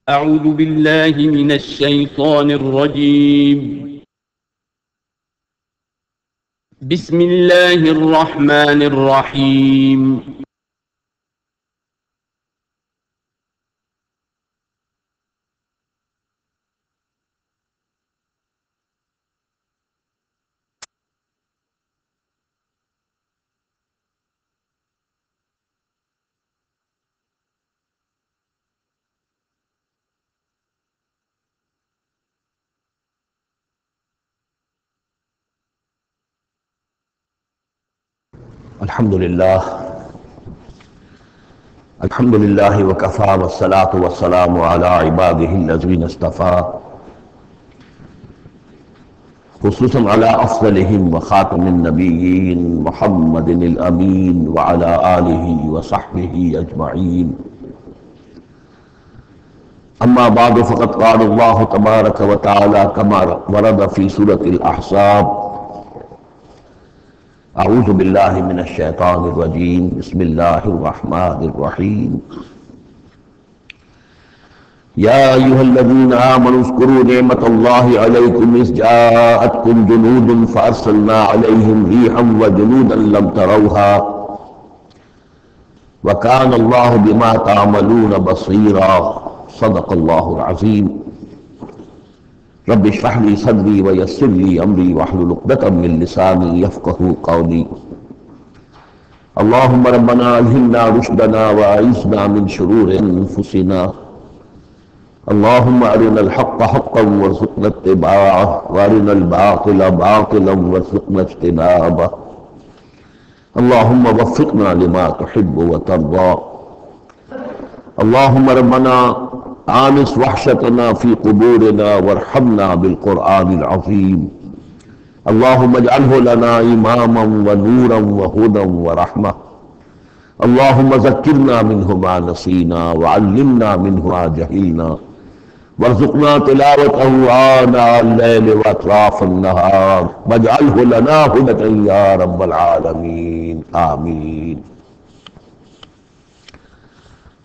أعوذ بالله من الشيطان الرجيم. بسم الله الرحمن الرحيم. الحمد لله وكفى والصلاة والسلام على عباده الذين اصطفى خصوصا على أفضلهم وخاتم النبيين محمد الأمين وعلى آله وصحبه أجمعين. أما بعد فقد قال الله تبارك وتعالى كما ورد في سورة الأحزاب: اعوذ باللہ من الشیطان الرجیم بسم اللہ الرحمن الرحیم. یا ایہا الذین آمنوا اذکروا نعمت اللہ علیکم اذ جاءتکم جنود فارسلنا علیہم ریحا وجنودا لم تروها وکان اللہ بما تعملون بصیرا. صدق اللہ العظیم. رب اشرح لي صدري ويسر لي امري واحلل عقدة من لساني يفقهوا قولي. اللهم ربنا الهمنا رشدنا واعذنا من شرور انفسنا. اللهم ارنا الحق حقا وارزقنا اتباعه وارنا الباطل باطلا وارزقنا اجتنابه. اللهم وفقنا لما تحب وترضى. اللهم ربنا آنس وحشتنا في قبورنا وارحمنا بالقرآن العظيم. اللهم اجعله لنا إماما ونورا وهدى ورحمة. اللهم ذكرنا منه ما نسينا وعلمنا منه ما جهلنا وارزقنا تلاوته آناء الليل وأطراف النهار واجعله لنا هدى يا رب العالمين. آمين.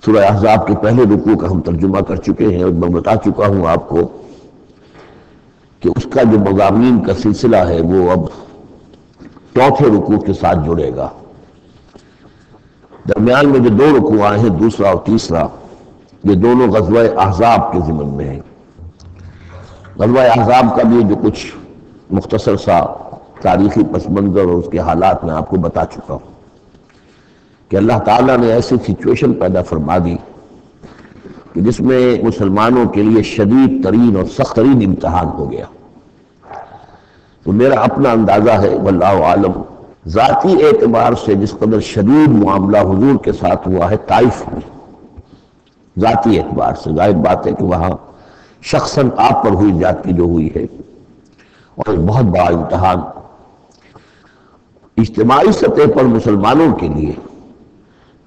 سورہ احزاب کے پہلے رکوع کا ہم ترجمہ کر چکے ہیں اور میں بتا چکا ہوں آپ کو کہ اس کا جو مضامین کا سلسلہ ہے وہ اب چوتھے رکوع کے ساتھ جڑے گا. درمیان میں جو دو رکوع آئے ہیں، دوسرا اور تیسرا، یہ دونوں غزوہ احزاب کے ضمن میں ہیں. غزوہ احزاب کا بھی جو کچھ مختصر سا تاریخی پس منظر اور اس کے حالات میں آپ کو بتا چکا ہوں کہ اللہ تعالیٰ نے ایسی سچویشن پیدا فرما دی کہ جس میں مسلمانوں کے لیے شدید ترین اور سخت ترین امتحان ہو گیا. تو میرا اپنا اندازہ ہے واللہ عالم، ذاتی اعتبار سے جس قدر شدید معاملہ حضور کے ساتھ ہوا ہے طائف میں، ذاتی اعتبار سے ظاہر بات ہے کہ وہاں شخصاً آپ پر ہوئی زیادتی جو ہوئی ہے اور ایک بہت بڑا امتحان اجتماعی سطح پر مسلمانوں کے لیے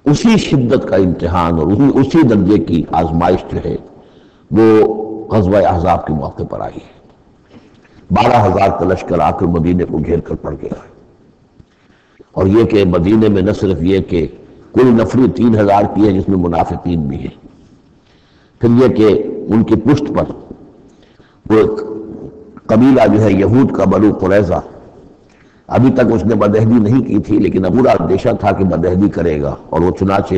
اسی شدت کا امتحان اور اسی درجے کی آزمائش جو ہے وہ غزوہ احزاب کے موقع پر آئی ہے. 12,000 کا لشکر آ کر مدینے کو گھیر کر پڑ گیا ہے. اور یہ کہ مدینے میں نہ صرف یہ کہ کل نفری 3,000 کی ہے جس میں منافقین بھی ہیں، پھر یہ کہ ان کی پشت پر وہ ایک قبیلہ جو ہے یہود کا بنو قریظہ، ابھی تک اس نے بدعہدی نہیں کی تھی لیکن اب پورا اندیشہ تھا کہ بدعہدی کرے گا، اور وہ چنانچہ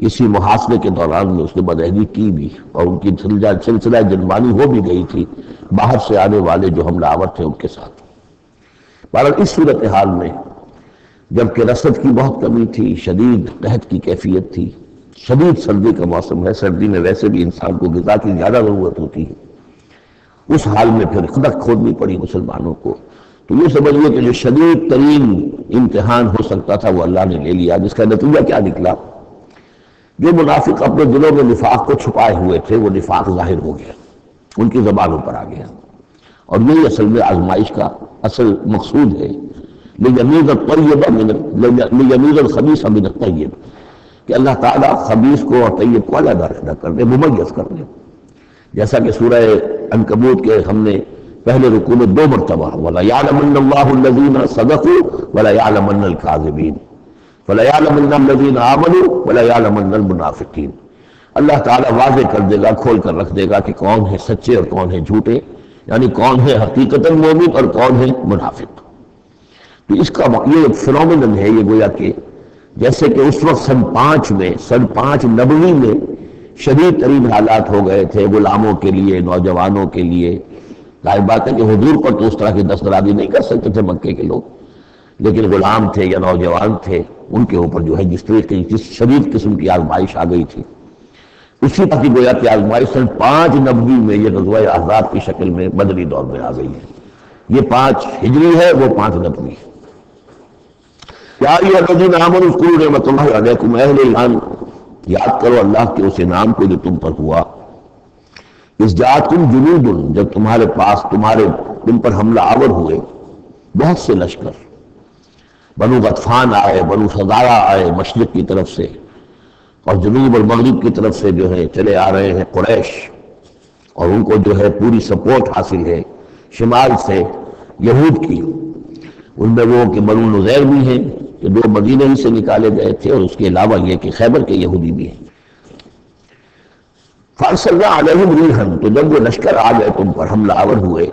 اسی محاصرے کے دوران میں اس نے بدعہدی کی بھی اور ان کی سلسلہ جنبانی ہو بھی گئی تھی باہر سے آنے والے جو حملہ آور تھے ان کے ساتھ. بہرحال اس صورتحال میں جبکہ رسد کی بہت کمی تھی، شدید قحط کی کیفیت تھی، شدید سردی کا موسم ہے، سردی میں ویسے بھی انسان کو غذا کی زیادہ ضرورت ہوتی ہے، اس حال میں پھر خندق کھودنی پڑی مسلمانوں کو. تو یہ سمجھیے کہ جو شدید ترین امتحان ہو سکتا تھا وہ اللہ نے لے لیا، جس کا نتیجہ کیا نکلا؟ جو منافق اپنے دلوں میں نفاق کو چھپائے ہوئے تھے وہ نفاق ظاہر ہو گیا، ان کی زبانوں پر آ گیا. اور یہی اصل میں آزمائش کا اصل مقصود ہے، لیمیز الخبیث من الطیب، کہ اللہ تعالیٰ خبیث کو اور طیب کو علیحدہ کر دے، ممیز کر دے. جیسا کہ سورہ عنکبوت کے ہم نے پہلے رکوع میں 2 مرتبہ وَلَيَعْلَمَنَّ اللَّهُ الَّذِينَ صَدَقُوا وَلَيَعْلَمَنَّ الْكَاذِبِينَ وَلَيَعْلَمَنَّ الَّذِينَ آمَنُوا وَلَيَعْلَمَنَّ الْمُنَافِقِينَ. اللہ تعالیٰ واضح کر دے گا، کھول کر رکھ دے گا کہ کون ہے سچے اور کون ہے جھوٹے، یعنی کون ہے حقیقتاً مومن اور کون ہے منافق۔ تو اس کا یہ فنومینن ہے، یہ گویا کہ جیسے کہ اس وقت سن 5 میں، سن 5 نبوی میں شدید ترین حالات ہو گئے تھے غلاموں کے لیے، نوجوانوں کے لیے۔ ظاہر بات ہے کہ حضور پر تو اس طرح کی دسترازی نہیں کر سکتے تھے مکے کے لوگ، لیکن غلام تھے یا نوجوان تھے، ان کے اوپر جو ہے جس طریقے جس شدید قسم کی آزمائش آ گئی تھی، اسی طرح کی گویا کہ آزمائش سن 5 نبوی میں یہ غزوہ احزاب کی شکل میں بدری دور میں آ گئی ہے۔ یہ 5 ہجری ہے، وہ 5 نبوی ہے۔ یا ایھا الذین آمنوا اذکروا نعمت اللہ علیکم، اہل ایمان یاد کرو اللہ کے اس انعام کو جو تم پر ہوا۔ اذ جاءتکم جنود، جب تمہارے پاس تم پر حملہ آور ہوئے بہت سے لشکر، بنو غطفان آئے، بنو فزارہ آئے مشرق کی طرف سے، اور جنوب اور مغرب کی طرف سے جو ہے چلے آ رہے ہیں قریش، اور ان کو جو ہے پوری سپورٹ حاصل ہے شمال سے یہود کی۔ ان میں وہ کہ بنو نذیر بھی ہیں کہ 2 مدینہ ہی سے نکالے گئے تھے، اور اس کے علاوہ یہ کہ خیبر کے یہودی بھی ہیں۔ فارسلنا علیہم ریحا، تو جب وہ لشکر آ گئے تم پر حملہ آور ہوئے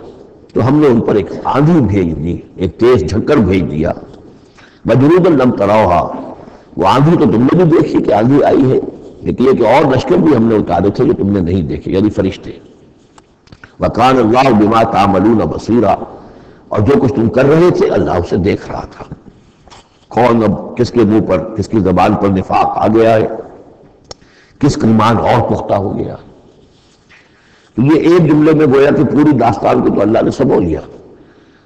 تو ہم نے ان پر ایک آندھی بھیج دی، ایک تیز جھکڑ بھیج دیا۔ وجنودا لم تروھا، وہ آندھی تو تم نے بھی دیکھی کہ آندھی آئی ہے، لیکن یہ کہ اور لشکر بھی ہم نے اتارے تھے جو تم نے نہیں دیکھے، یعنی فرشتے۔ وکان اللہ بما تعملون بصیرا، اور جو کچھ تم کر رہے تھے اللہ اسے دیکھ رہا تھا۔ کون اب کس کے منہ پر، کس کی زبان پر نفاق آ گیا ہے، کس کا ایمان اور پختہ ہو گیا۔ تو یہ ایک جملے میں گویا کہ پوری داستان کو تو اللہ نے سمو لیا۔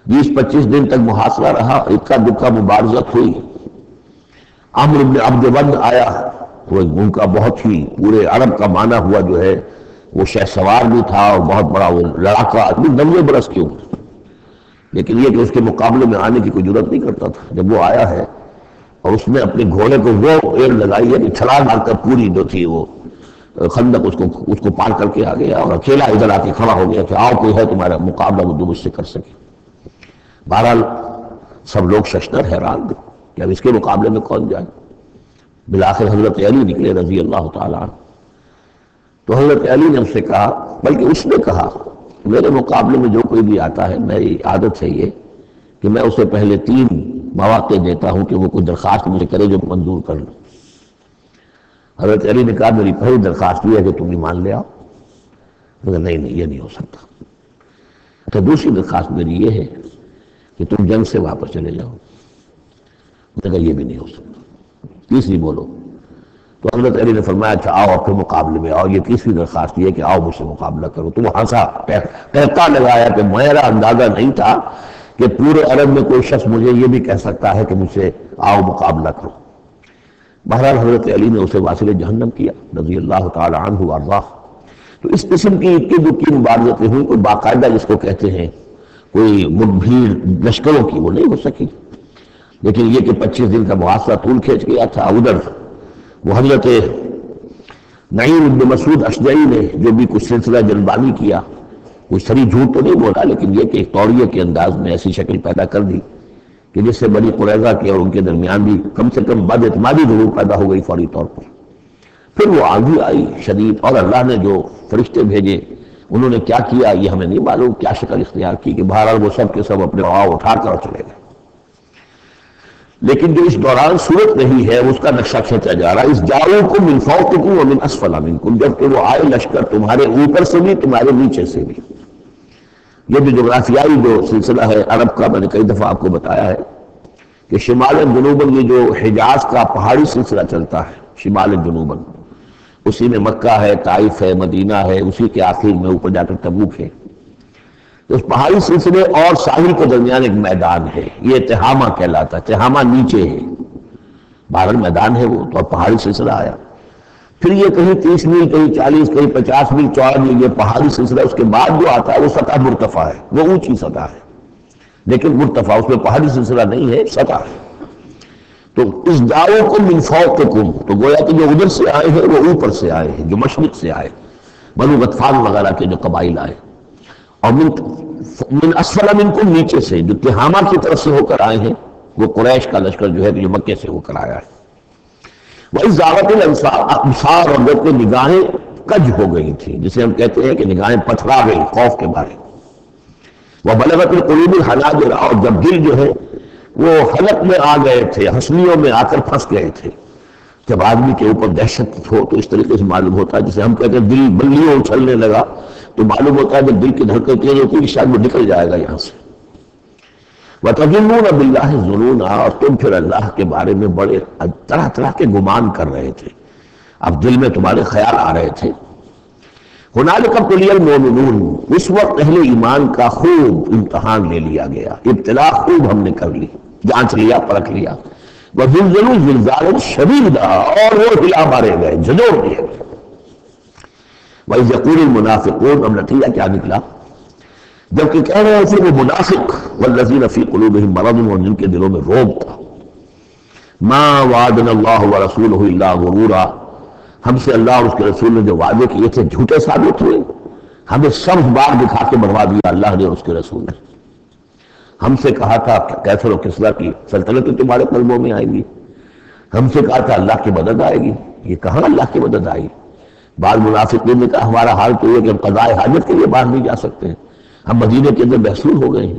20-25 دن تک محاصرہ رہا، اکا دکا مبارزت ہوئی۔ عمرو بن عبد ود آیا، وہ ان کا بہت ہی پورے عرب کا معنی ہوا جو ہے، وہ شہ سوار بھی تھا اور بہت بڑا وہ لڑاکا آدمی، 90 برس کی عمر، لیکن یہ کہ اس کے مقابلے میں آنے کی کوئی جرت نہیں کرتا تھا۔ جب وہ آیا ہے اور اس نے اپنے گھوڑے کو وہ ایڑ لگائی ہے کہ چھلانگ مار کر پوری جو تھی وہ خندق اس کو پار کر کے آ گیا، اور اکیلا ادھر آ کے کھڑا ہو گیا کہ آؤ کوئی ہے تمہارا مقابلہ وہ جو مجھ سے کر سکے۔ بہرحال سب لوگ ششدر حیران تھے کہ اب اس کے مقابلے میں کون جائے۔ بالآخر حضرت علی نکلے رضی اللہ تعالیٰ عنہ، تو حضرت علی نے اس سے کہا، بلکہ اس نے کہا میرے مقابلے میں جو کوئی بھی آتا ہے، میری عادت ہے یہ کہ میں اسے پہلے 3 مواقع دیتا ہوں کہ وہ کوئی درخواست مجھے کرے جو منظور کر لوں۔ حضرت علی نے کہا میری پہلی درخواست یہ ہے کہ تم ایمان لے آؤ۔ نہیں یہ نہیں ہو سکتا۔ تو دوسری درخواست میری یہ ہے کہ تم جنگ سے واپس چلے جاؤ۔ کہا یہ بھی نہیں ہو سکتا۔ تیسری بولو۔ تو حضرت علی نے فرمایا اچھا آؤ اپنے مقابلے میں آؤ، یہ تیسری درخواست یہ ہے کہ آؤ مجھ سے مقابلہ کرو۔ تو وہ ہنسا، کہتا لگایا کہ میرا اندازہ نہیں تھا کہ پورے عرب میں کوئی شخص مجھے یہ بھی کہہ سکتا ہے کہ مجھ سے آؤ مقابلہ کرو۔ بہرحال حضرت علی نے اسے واصل جہنم کیا رضی اللہ تعالی عنہ وارضاہ۔ تو اس قسم کی اکی دکی مبارزتیں ہوئی، کوئی باقاعدہ جس کو کہتے ہیں کوئی مدبھیر لشکروں کی وہ نہیں ہو سکی، لیکن یہ کہ 25 دن کا محاصرہ طول کھینچ گیا تھا۔ ادھر وہ حضرت نعیم بن مسعود اشجعی نے جو بھی کچھ سلسلہ جلبانی کیا، کوئی سری جھوٹ تو نہیں بولا، لیکن یہ کہ ایک توڑیے کے انداز میں ایسی شکل پیدا کر دی کہ جس سے بنی قریظہ کے اور ان کے درمیان بھی کم سے کم بد اعتمادی ضرور پیدا ہو گئی فوری طور پر۔ پھر وہ آندھی آئی شدید، اور اللہ نے جو فرشتے بھیجے انہوں نے کیا کیا یہ ہمیں نہیں معلوم، کیا شکل اختیار کی کہ بہرحال وہ سب کے سب اپنے پاؤں اٹھا کر چلے گئے۔ لیکن جو اس دوران صورت نہیں ہے اس کا نقشہ کھینچا جا رہا ہے۔ اس جاؤکم من فوقکم ومن اسفل منکم، جبکہ وہ آئے لشکر تمہارے اوپر سے بھی تمہارے نیچے سے بھی۔ یہ جو جغرافیائی جو سلسلہ ہے عرب کا، میں نے کئی دفعہ آپ کو بتایا ہے کہ شمال جنوباً یہ جو حجاز کا پہاڑی سلسلہ چلتا ہے شمال جنوباً، اسی میں مکہ ہے، طائف ہے، مدینہ ہے، اسی کے آخر میں اوپر جا کر تبوک ہے۔ تو اس پہاڑی سلسلے اور ساحل کے درمیان ایک میدان ہے، یہ تہامہ کہلاتا ہے۔ تہامہ نیچے ہے، باہر میدان ہے وہ، تو اب پہاڑی سلسلہ آیا۔ پھر یہ کہیں 30 میل، کہیں 40، کہیں 50 میل چوڑا یہ پہاڑی سلسلہ، اس کے بعد جو آتا ہے وہ سطح مرتفع ہے، وہ اونچی سطح ہے، لیکن مرتفع اس میں پہاڑی سلسلہ نہیں ہے، سطح ہے۔ تو اس جاؤکم من فوقکم، تو گویا کہ جو ادھر سے آئے ہیں وہ اوپر سے آئے ہیں، جو مشرق سے آئے، بنو غطفان وغیرہ کے جو قبائل آئے، اور من اسفل منکم، نیچے سے جو تہامہ کی طرف سے ہو کر آئے ہیں وہ قریش کا لشکر جو ہے کہ جو مکے سے ہو کر آیا ہے۔ وہی زاغت الابصار، اور جب کہ نگاہیں کج ہو گئی تھی، جسے ہم کہتے ہیں کہ نگاہیں پتھرا گئی خوف کے بارے. وبلغت القلوب الحناجر، اور جب دل جو ہے وہ حلق میں آ گئے تھے، ہنسلیوں میں آ کر پھنس گئے تھے. جب آدمی کے اوپر دہشت ہو تو اس طریقے سے معلوم ہوتا ہے، جسے ہم کہتے ہیں دل بلیوں اچھلنے لگا، تو معلوم ہوتا ہے جب دل کی دھڑکن تیز ہوتی ہے شاید وہ نکل جائے گا یہاں سے. وَتَظُنُّونَ بِاللَّهِ الظُّنُونَ، اور تم پھر اللہ کے بارے میں بڑے طرح طرح کے گمان کر رہے تھے، اب دل میں تمہارے خیال آ رہے تھے. هُنَالِكَ ابْتُلِيَ الْمُؤْمِنُونَ، اس وقت اہل ایمان کا خوب امتحان لے لیا گیا، ابتلا خوب ہم نے کر لی، جانچ لیا، پرکھ لیا. وَزُلْزِلُوا زِلْزَالًا شَدِيدًا، اور وہ ہلا مارے گئے، جھنجھوڑ دیے گئے. وَإِذْ يَقُولُ الْمُنَافِقُونَ، اب نتیجہ کیا نکلا؟ جبکہ کہہ رہے تھے وہ منافق، وَالَّذِينَ فِي قُلُوبِهِم مَرَضٌ، اور جن کے دلوں میں روگ تھا، مَا وَعَدَنَا اللَّهُ وَرَسُولُهُ إِلَّا غُرُورًا، ہم سے اللہ اور اس کے رسول نے جو وعدے کیے تھے جھوٹے ثابت ہوئے، ہمیں سب بار دکھا کے بروا دیا اللہ نے اور اس کے رسول نے. ہم سے کہا تھا کیسر و کسریٰ کی سلطنت تمہارے قلبوں میں آئے گی، ہم سے کہا تھا اللہ کی مدد آئے گی، یہ کہاں اللہ کی مدد آئی. بعض منافقین نے کہا ہمارا حال تو یہ کہ ہم قضاء حاجت کے لیے باہر نہیں جا سکتے ہیں، ہم مدینے کے اندر محصول ہو گئے ہیں.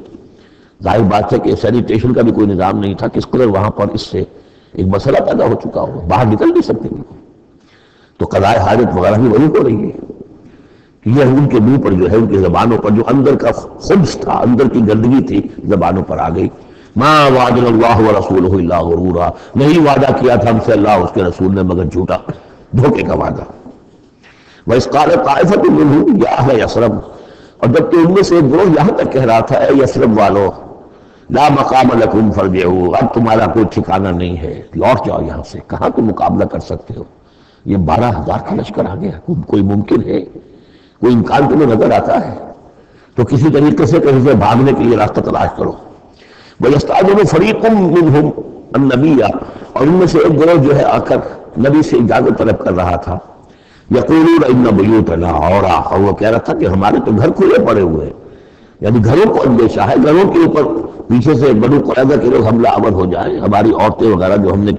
ظاہر بات ہے کہ سینیٹیشن کا بھی کوئی نظام نہیں تھا، کس قدر وہاں پر اس سے ایک مسئلہ پیدا ہو چکا ہو، باہر نکل نہیں سکتے ہیں. تو قضاء حاجت وغیرہ بھی وہی ہو رہی ہے کہ یہ ان کے منہ پر جو ہے، ان کی زبانوں پر جو اندر کا خبث تھا، اندر کی گندگی تھی، زبانوں پر آ گئی. ما وعدنا اللہ ورسولہ الا غرورا، نہیں وعدہ کیا تھا ہم سے اللہ اور اس کے رسول نے مگر جھوٹا، دھوکے کا وعدہ. وَإِذْ قَالَتْ طَائِفَةٌ مِّنْهُمْ يَا أَهْلَ يَثْرِبَ، اور جبکہ ان میں سے ایک گروہ یہاں تک کہہ رہا تھا اے یثرب والو، لا مقام لکم فارجعوا، اب تمہارا کوئی ٹھکانہ نہیں ہے، لوٹ جاؤ یہاں سے، کہاں تم مقابلہ کر سکتے ہو، یہ 12,000 کا لشکر آ گیا، کوئی ممکن ہے، کوئی امکان تمہیں نظر آتا ہے؟ تو کسی طریقے سے کہیں سے بھاگنے کے لیے راستہ تلاش کرو. وَيَسْتَأْذِنُ فَرِيقٌ مِّنْهُمْ النَّبِيَّ، اور ان میں سے ایک گروہ جو ہے آ کر نبی سے اجازت طلب کر رہا تھا. یقولون ان بیوتنا عورا، اور وہ کہہ رہا تھا کہ ہمارے تو گھر کھلے پڑے ہوئے ہیں، یعنی گھروں کو اندیشہ ہے، گھروں کے اوپر پیچھے سے بنو قریظہ کے لوگ حملہ آور ہو جائیں، ہماری عورتیں وغیرہ جو ہم نے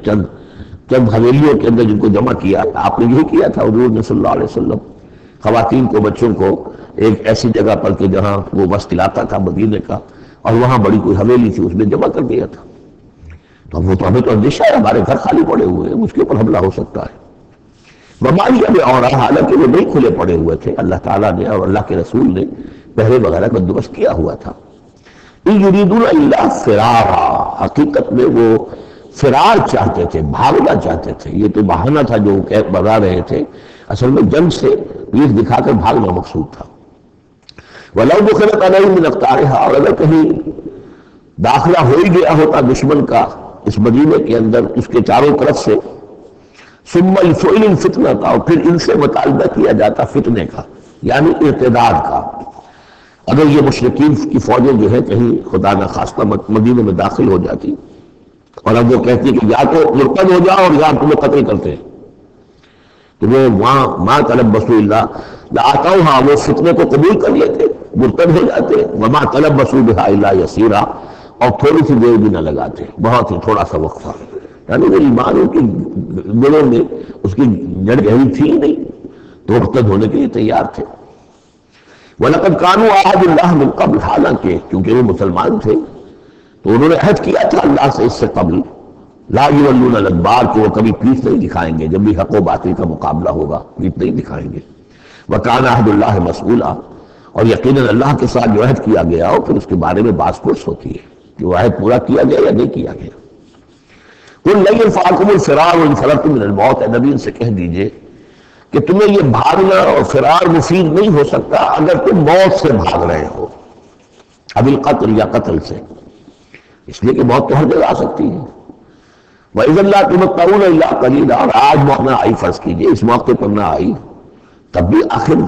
چند حویلیوں کے اندر جن کو جمع کیا، آپ نے یہی کیا تھا حضور نے صلی اللہ علیہ وسلم، خواتین کو بچوں کو ایک ایسی جگہ پر کہ جہاں وہ وسط علاقہ تھا مدینے کا، اور وہاں بڑی کوئی حویلی تھی اس میں جمع کر دیا تھا. تو ہمیں تو اندیشہ ہے، ہمارے گھر خالی پڑے ہوئے ہیں، اس کے اوپر حملہ ہو سکتا ہے. ومالی اب اور حالانکہ وہ نہیں کھلے پڑے ہوئے تھے، اللہ تعالیٰ نے اور اللہ کے رسول نے پہرے وغیرہ کا بندوبست کیا ہوا تھا. یریدون الا فرارا، حقیقت میں وہ فرار چاہتے تھے، بھاگنا چاہتے تھے، یہ تو بہانہ تھا جو بتا رہے تھے، اصل میں جنگ سے پیٹھ دکھا کر بھاگنا مقصود تھا. وَلَوْ دُخِلَتْ عَلَيْهِمْ مِنْ أَقْطَارِهَا، اور اگر کہیں داخلہ ہو ہی گیا ہوتا دشمن کا اس مدینے کے اندر اس کے چاروں طرف سے، ثُمَّ الْفُعِلِ الْفِتْنَةَ، اور پھر ان سے مطالبہ کیا جاتا فتنے کا یعنی ارتداد کا. اگر یہ مشرکین کی فوجیں جو ہے کہیں خدا نخواستہ مدینے میں داخل ہو جاتی اور اب وہ کہتی کہ یا تو مرتد ہو جاؤ اور یا تمہیں قتل کرتے ہیں، تو وہ وہاں ما تلبسوا الا لآتوها، وہ فتنے کو قبول کر لیتے، مرتد ہو جاتے، وما تلبسوا بها الا یسیرا، اور تھوڑی سی دیر بھی نہ لگاتے، بہت ہی تھوڑا سا وقفہ، یعنی وہ ایمان ان کی دلوں میں اس کی جڑ گہری تھی نہیں تو مرتد ہونے کے لیے تیار تھے. وَلَقَدْ كَانُوا عَاهَدُوا اللَّهِ مِنْ قَبْلُ، حالانکہ کیونکہ وہ مسلمان تھے تو انہوں نے عہد کیا تھا اللہ سے اس سے قبل، لا یولون الادبار، کہ وہ کبھی پیٹھ نہیں دکھائیں گے، جب بھی حق و باطل کا مقابلہ ہوگا پیٹھ نہیں دکھائیں گے. وَكَانَ عَهْدُ اللَّهِ مَسْئُولًا، اور یقیناً اللہ کے ساتھ جو عہد کیا گیا اور پھر اس کے بارے میں باز پرس ہوتی ہے کہ وہ عہد پورا کیا گیا یا نہیں کیا گیا. قُلْ لَن يَنفَعَكُمُ الْفِرَارُ إِنْ فَرَرْتُم مِّنَ الْمَوْتِ، اے نبی ان سے کہہ دیجئے کہ تمہیں یہ بھاگنا اور فرار مفید نہیں ہو سکتا اگر تم موت سے بھاگ رہے ہو، اب القتل یا قتل سے، اس لیے کہ موت تو ہر جگہ آ سکتی ہے. وَإِذًا لَا تُمَتَّعُونَ إِلَّا قَلِيلًا، اور آج موت نہ آئی، فرض کیجئے اس موقع پر نہ آئی، تب بھی آخر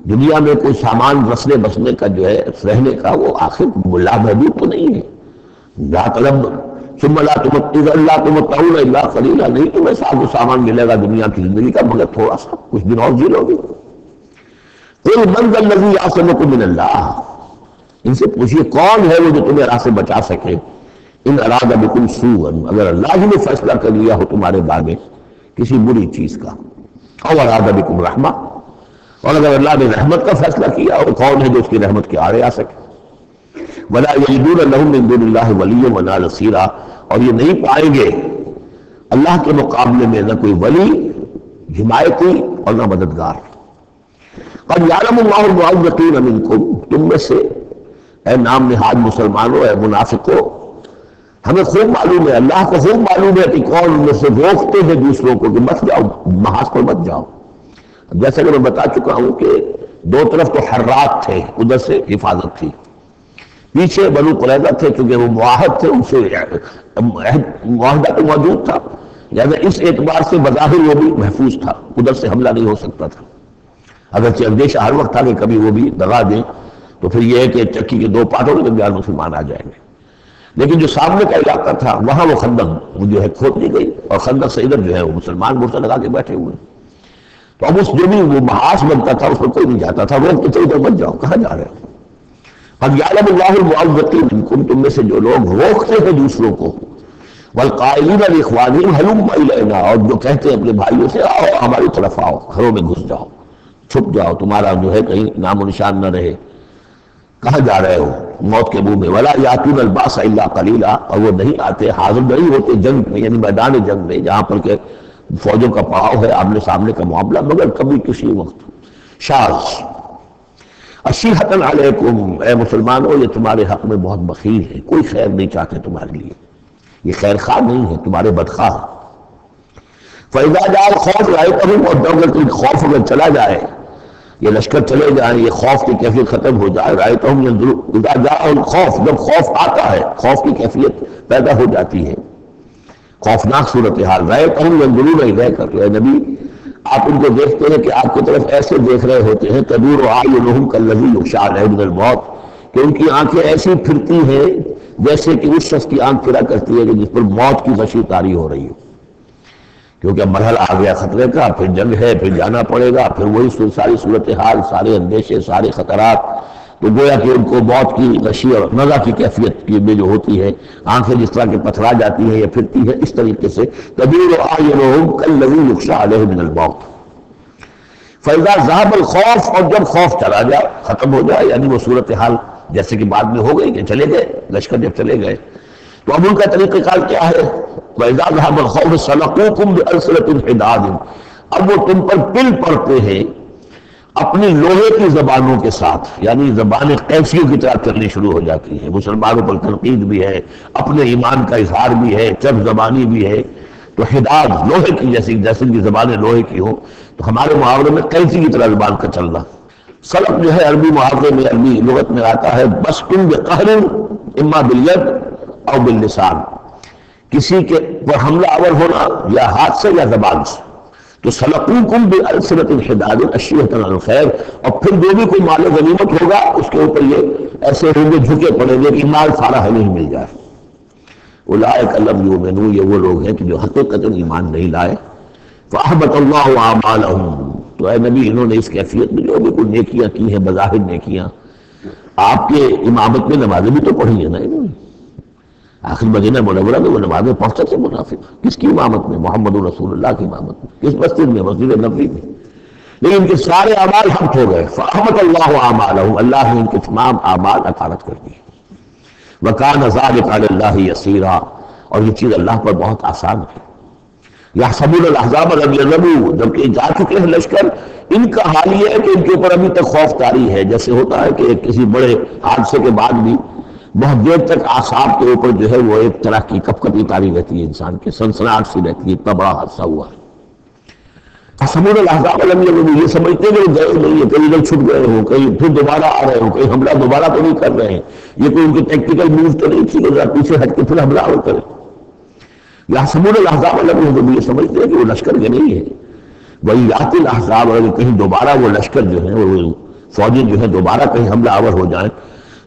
دنیا میں کوئی سامان رسنے بسنے کا جو ہے رہنے کا وہ آخر لا محدود تو نہیں ہے. لا طلب ثم لا تمتعون الا قلیلا، نہیں تمہیں ساز و سامان ملے گا دنیا کی زندگی کا مگر تھوڑا سا، کچھ دن اور جی لو گے. قل من ذا الذی یعصمکم من اللہ، ان سے پوچھئے کون ہے وہ جو تمہیں راہ سے بچا سکے، ان اراد بکم سوءا، اگر اللہ ہی نے فیصلہ کر لیا ہو تمہارے بارے کسی بری چیز کا. اور اراد بکم رحمہ، اور اگر اللہ نے رحمت کا فیصلہ کیا اور کون ہے جو اس کی رحمت کے آڑے آ سکے. ولا یجدون لهم من دون اللہ ولیا ولا نصیرا، اور یہ نہیں پائیں گے اللہ کے مقابلے میں نہ کوئی ولی، حمایتی اور نہ مددگار. قد یعلم اللہ المعوقین منکم، تم میں سے اے نام نہاد مسلمانوں، اے منافقوں، ہمیں خوب معلوم ہے، اللہ کو خوب معلوم ہے کہ کون ان میں سے روکتے ہیں دوسروں کو کہ مت جاؤ، محاذ پر مت جاؤ. جیسا کہ میں بتا چکا ہوں کہ دو طرف تو حرات تھے، ادھر سے حفاظت تھی، پیچھے بنو قریظہ تھے چونکہ وہ معاہد تھے، ان سے معاہدہ تو موجود تھا، لہذا اس اعتبار سے بظاہر وہ بھی محفوظ تھا، ادھر سے حملہ نہیں ہو سکتا تھا. اگرچہ اندیشہ ہر وقت تھا کہ کبھی وہ بھی دغا دیں تو پھر یہ ہے کہ چکی کے دو پارٹوں کے درمیان مسلمان آ جائیں گے. لیکن جو سامنے کا علاقہ تھا وہاں وہ خندق جو ہے کھود دی گئی، اور خندق سے ادھر جو ہے وہ مسلمان مرتد لگا کے بیٹھے ہوئے. تو اب اس جو بھی وہ محاذ بنتا تھا اس پر کوئی نہیں جاتا تھا، وہ کتنے ادھر بچ جاؤ، کہاں جا رہے ہو. قد یعلم اللہ المعوقین منکم، تم میں سے جو لوگ روکتے ہیں دوسروں کو، والقائلین لاخوانہم ہلم الینا، اور جو کہتے ہیں اپنے بھائیوں سے آؤ ہماری طرف آؤ، گھروں میں گھس جاؤ، چھپ جاؤ، تمہارا جو ہے کہیں نام و نشان نہ رہے، کہاں جا رہے ہو موت کے منہ میں. ولا یاتون الباس الا قلیلا، اور وہ نہیں آتے، حاضر نہیں ہوتے جنگ میں، یعنی میدان جنگ میں جہاں پر کہ فوجوں کا پڑاؤ ہے، آمنے سامنے کا معاملہ، مگر کبھی کسی وقت. شاذ اشیحۃ علیکم، اے مسلمانوں یہ تمہارے حق میں بہت بخیل ہے، کوئی خیر نہیں چاہتے تمہارے لیے، یہ خیر خواہ نہیں ہے، تمہارے بدخواہ. فَإِذَا جَاءَ الْخَوْفُ رَأَيْتَهُمْ، اور جب اگر خوف اگر چلا جائے، یہ لشکر چلے جائیں، یہ خوف کی کیفیت ختم ہو جائے، رأيتهم ينظرون، اذا جاء الخوف، جب خوف آتا ہے، خوف کی کیفیت پیدا ہو جاتی ہے، خوفناک صورتحال. رأيتهم ينظرون إليك، اے نبی آپ ان کو دیکھتے ہیں کہ آپ کی طرف ایسے دیکھ رہے ہوتے ہیں، تدور أعينهم كالذي يغشى عليه من الموت، کہ ان کی آنکھیں ایسی پھرتی ہیں جیسے کہ اس شخص کی آنکھ پھرا کرتی ہے کہ جس پر موت کی غشی طاری ہو رہی ہو، کیونکہ اب مرحلہ آ گیا خطرے کا، پھر جنگ ہے، پھر جانا پڑے گا، پھر وہی ساری صورتحال، سارے اندیشے، سارے خطرات. تو گویا کہ ان کو موت کی غشی اور نزع کی کیفیت کی میں جو ہوتی ہے، آنکھیں جس طرح کے پتھرا جاتی ہیں یا پھرتی ہے، اس طریقے سے تدور أعينهم كالذي يغشى عليه من الموت. فإذا ذهب الخوف، اور جب خوف چلا جائے، ختم ہو جائے، یعنی وہ صورتحال جیسے کہ بعد میں ہو گئی کہ چلے گئے لشکر، جب چلے گئے تو اب ان کا طریقہ کار کیا ہے. وَإِذَا ذَهَبَ الْخَوْفُ سَلَقُوكُمْ بِأَلْسِنَةٍ حِدَادٍ، اب وہ تم پر پل پڑتے ہیں اپنی لوہے کی زبانوں کے ساتھ، یعنی زبانیں قیفیوں کی طرح چلنی شروع ہو جاتی ہیں. مسلمانوں پر تنقید بھی ہے، اپنے ایمان کا اظہار بھی ہے، چپ زبانی بھی ہے. تو حداد لوہے کی جیسے کی زبانیں لوہے کی ہوں، تو ہمارے محاورے میں قیفی کی طرح زبان کا چلنا. سلق جو ہے عربی محاورے میں، عربی لغت میں آتا ہے بسطن بقہر اما بالید او باللسان، کسی کے پر حملہ آور ہونا یا ہاتھ سے یا زبان سے. تو سلقوکم بألسنۃ حداد اشیحۃ علی الخیر، اور پھر جو بھی کوئی مال غنیمت ہوگا اس کے اوپر یہ ایسے ہوں گے، جھکے پڑیں گے کہ مال سارا ہے نہیں مل جائے. اولئک لم یؤمنوا، یہ وہ لوگ ہیں کہ جو حقیقتاً ایمان نہیں لائے. فأحبط اللہ اعمالهم، تو اے نبی انہوں نے اس کیفیت میں جو بھی کوئی نیکیاں کی ہیں، بظاہر نیکیاں، آپ کے امامت میں نمازیں بھی تو پڑھی ہیں نا انہوں نے، آخر مدینہ منورہ میں وہ نمازیں پڑھتے تھے منافق. کس کی امامت میں؟ محمد رسول اللہ کی امامت میں. کس مسجد میں؟ مسجد نبوی میں. لیکن ان کے سارے اعمال حبط ہو گئے. فأحبط اللہ اعمالهم، اللہ نے ان کے تمام اعمال اکارت کر دیے. وَكَانَ ذَلِكَ عَلَى اللَّهِ يَسِيرًا، اور یہ چیز اللہ پر بہت آسان ہے. يَحْسَبُونَ الْأَحْزَابَ لَمْ يَذْهَبُوا، جبکہ جا چکے ہیں لشکر، ان کا حال یہ ہے کہ ان کے اوپر ابھی تک خوف طاری ہے. جیسے ہوتا ہے کہ کسی بڑے حادثے کے بعد بھی بہت دیر تک اعصاب کے اوپر جو ہے وہ ایک طرح کی کپکپی طاری رہتی ہے، انسان کے سنسناہٹ سی رہتی ہے، اتنا بڑا حادثہ ہوا ہے. يَحْسَبُونَ الْأَحْزَابَ لَمْ يَذْهَبُوا، یہ سمجھتے ہیں کہ گئے نہیں ہیں، کہیں ادھر چھٹ گئے ہوں، کہیں پھر دوبارہ آ رہے ہوں، کہیں حملہ دوبارہ تو نہیں کر رہے ہیں، یہ کوئی ان کی ٹیکٹیکل موو تو نہیں تھی کہ ذرا پیچھے ہٹ کے پھر حملہ اور کرے. يَحْسَبُونَ الْأَحْزَابَ لَمْ يَذْهَبُوا، یہ سمجھتے ہیں کہ وہ لشکر کے نہیں ہے. وہی یأتی الأحزاب، اگر کہیں دوبارہ وہ لشکر جو ہے وہ فوجی جو ہے دوبارہ کہیں حملہ آور ہو جائیں،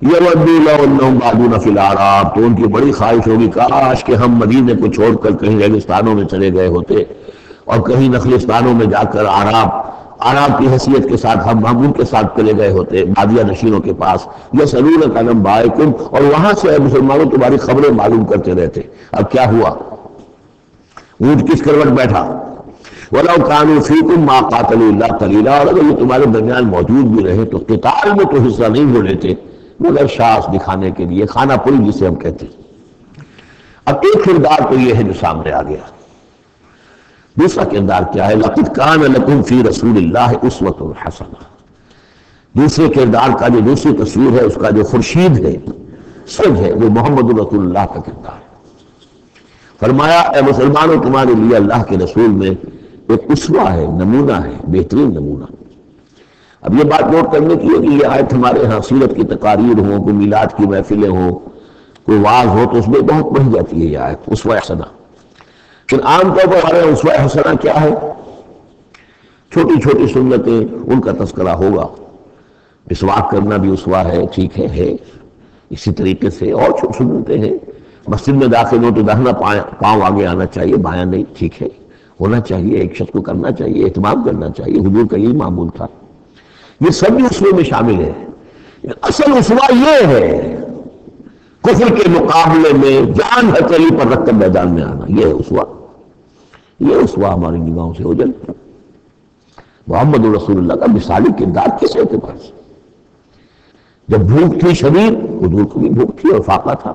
يَوَدُّوا لَوْ أَنَّهُمْ بَعْدُونَ فِي الْأَعْرَابِ، تو ان کی بڑی خواہش ہوگی کاش کہ ہم مدینے کو چھوڑ کر کہیں ریگستانوں میں چلے گئے ہوتے، اور کہیں نخلستانوں میں جا کر عرب کی حیثیت کے ساتھ ہم ان کے ساتھ چلے گئے ہوتے، بادیہ نشینوں کے پاس. يَسْأَلُونَكَ عَنْ أَنْبَائِكُمْ، اور وہاں سے اے مسلمانوں تمہاری خبریں معلوم کرتے رہتے. اب کیا ہوا؟ اونٹ کس کروٹ بیٹھا؟ وَلَوْ كَانُوا فِيكُمْ مَا قَاتَلُوا إِلَّا قَلِيلًا، اور اگر یہ تمہارے درمیان موجود بھی رہے تو قتال میں تو حصہ نہیں لے لیتے مگر شاس دکھانے کے لیے، خانہ پوری جسے ہم کہتے ہیں۔ اب ایک کردار تو یہ ہے جو سامنے آ گیا، دوسرا کردار کیا ہے؟ لَقَدْ كَانَ لَكُمْ فِي رَسُولِ اللَّهِ أُسْوَةٌ حَسَنَةٌ۔ دوسرے کردار کا جو دوسری تصویر ہے، اس کا جو خورشید ہے، سرج ہے، وہ محمد رسول اللہ کا کردار ہے۔ فرمایا اے مسلمانوں، تمہارے لیے اللہ کے رسول میں ایک اسوہ ہے، نمونہ ہے، بہترین نمونہ۔ اب یہ بات نوٹ کرنے کی ہے کہ یہ آیت ہمارے ہاں سیرت کی تقاریر ہوں، کوئی میلاد کی محفلیں ہوں، کوئی واعظ ہو تو اس میں بہت پڑھی جاتی ہے یہ آیت اسوہ حسنہ۔ لیکن عام طور پر ہمارے اسوہ حسنہ کیا ہے؟ چھوٹی چھوٹی سنتیں، ان کا تذکرہ ہوگا۔ مسواک کرنا بھی اسوہ ہے، ٹھیک ہے۔ اسی طریقے سے اور سنتیں ہیں، مسجد میں داخل ہو تو داہنا پاؤں آگے آنا چاہیے، بایاں نہیں، ٹھیک ہے، ہونا چاہیے، ایک شخص کو کرنا چاہیے، اہتمام کرنا چاہیے، حضور کا یہی معمول تھا۔ یہ سب بھی اسوے میں شامل ہے۔ اصل اسوہ یہ ہے کفر کے مقابلے میں جان ہتھیلی پر رکھ کر میدان میں آنا، یہ ہے اسوہ۔ یہ اسوہ ہماری نگاہوں سے اوجھل۔ محمد رسول اللہ کا مثالی کردار کس اعتبار سے؟ جب بھوک تھی شدید، حضور کو بھی بھوک تھی اور فاقہ تھا۔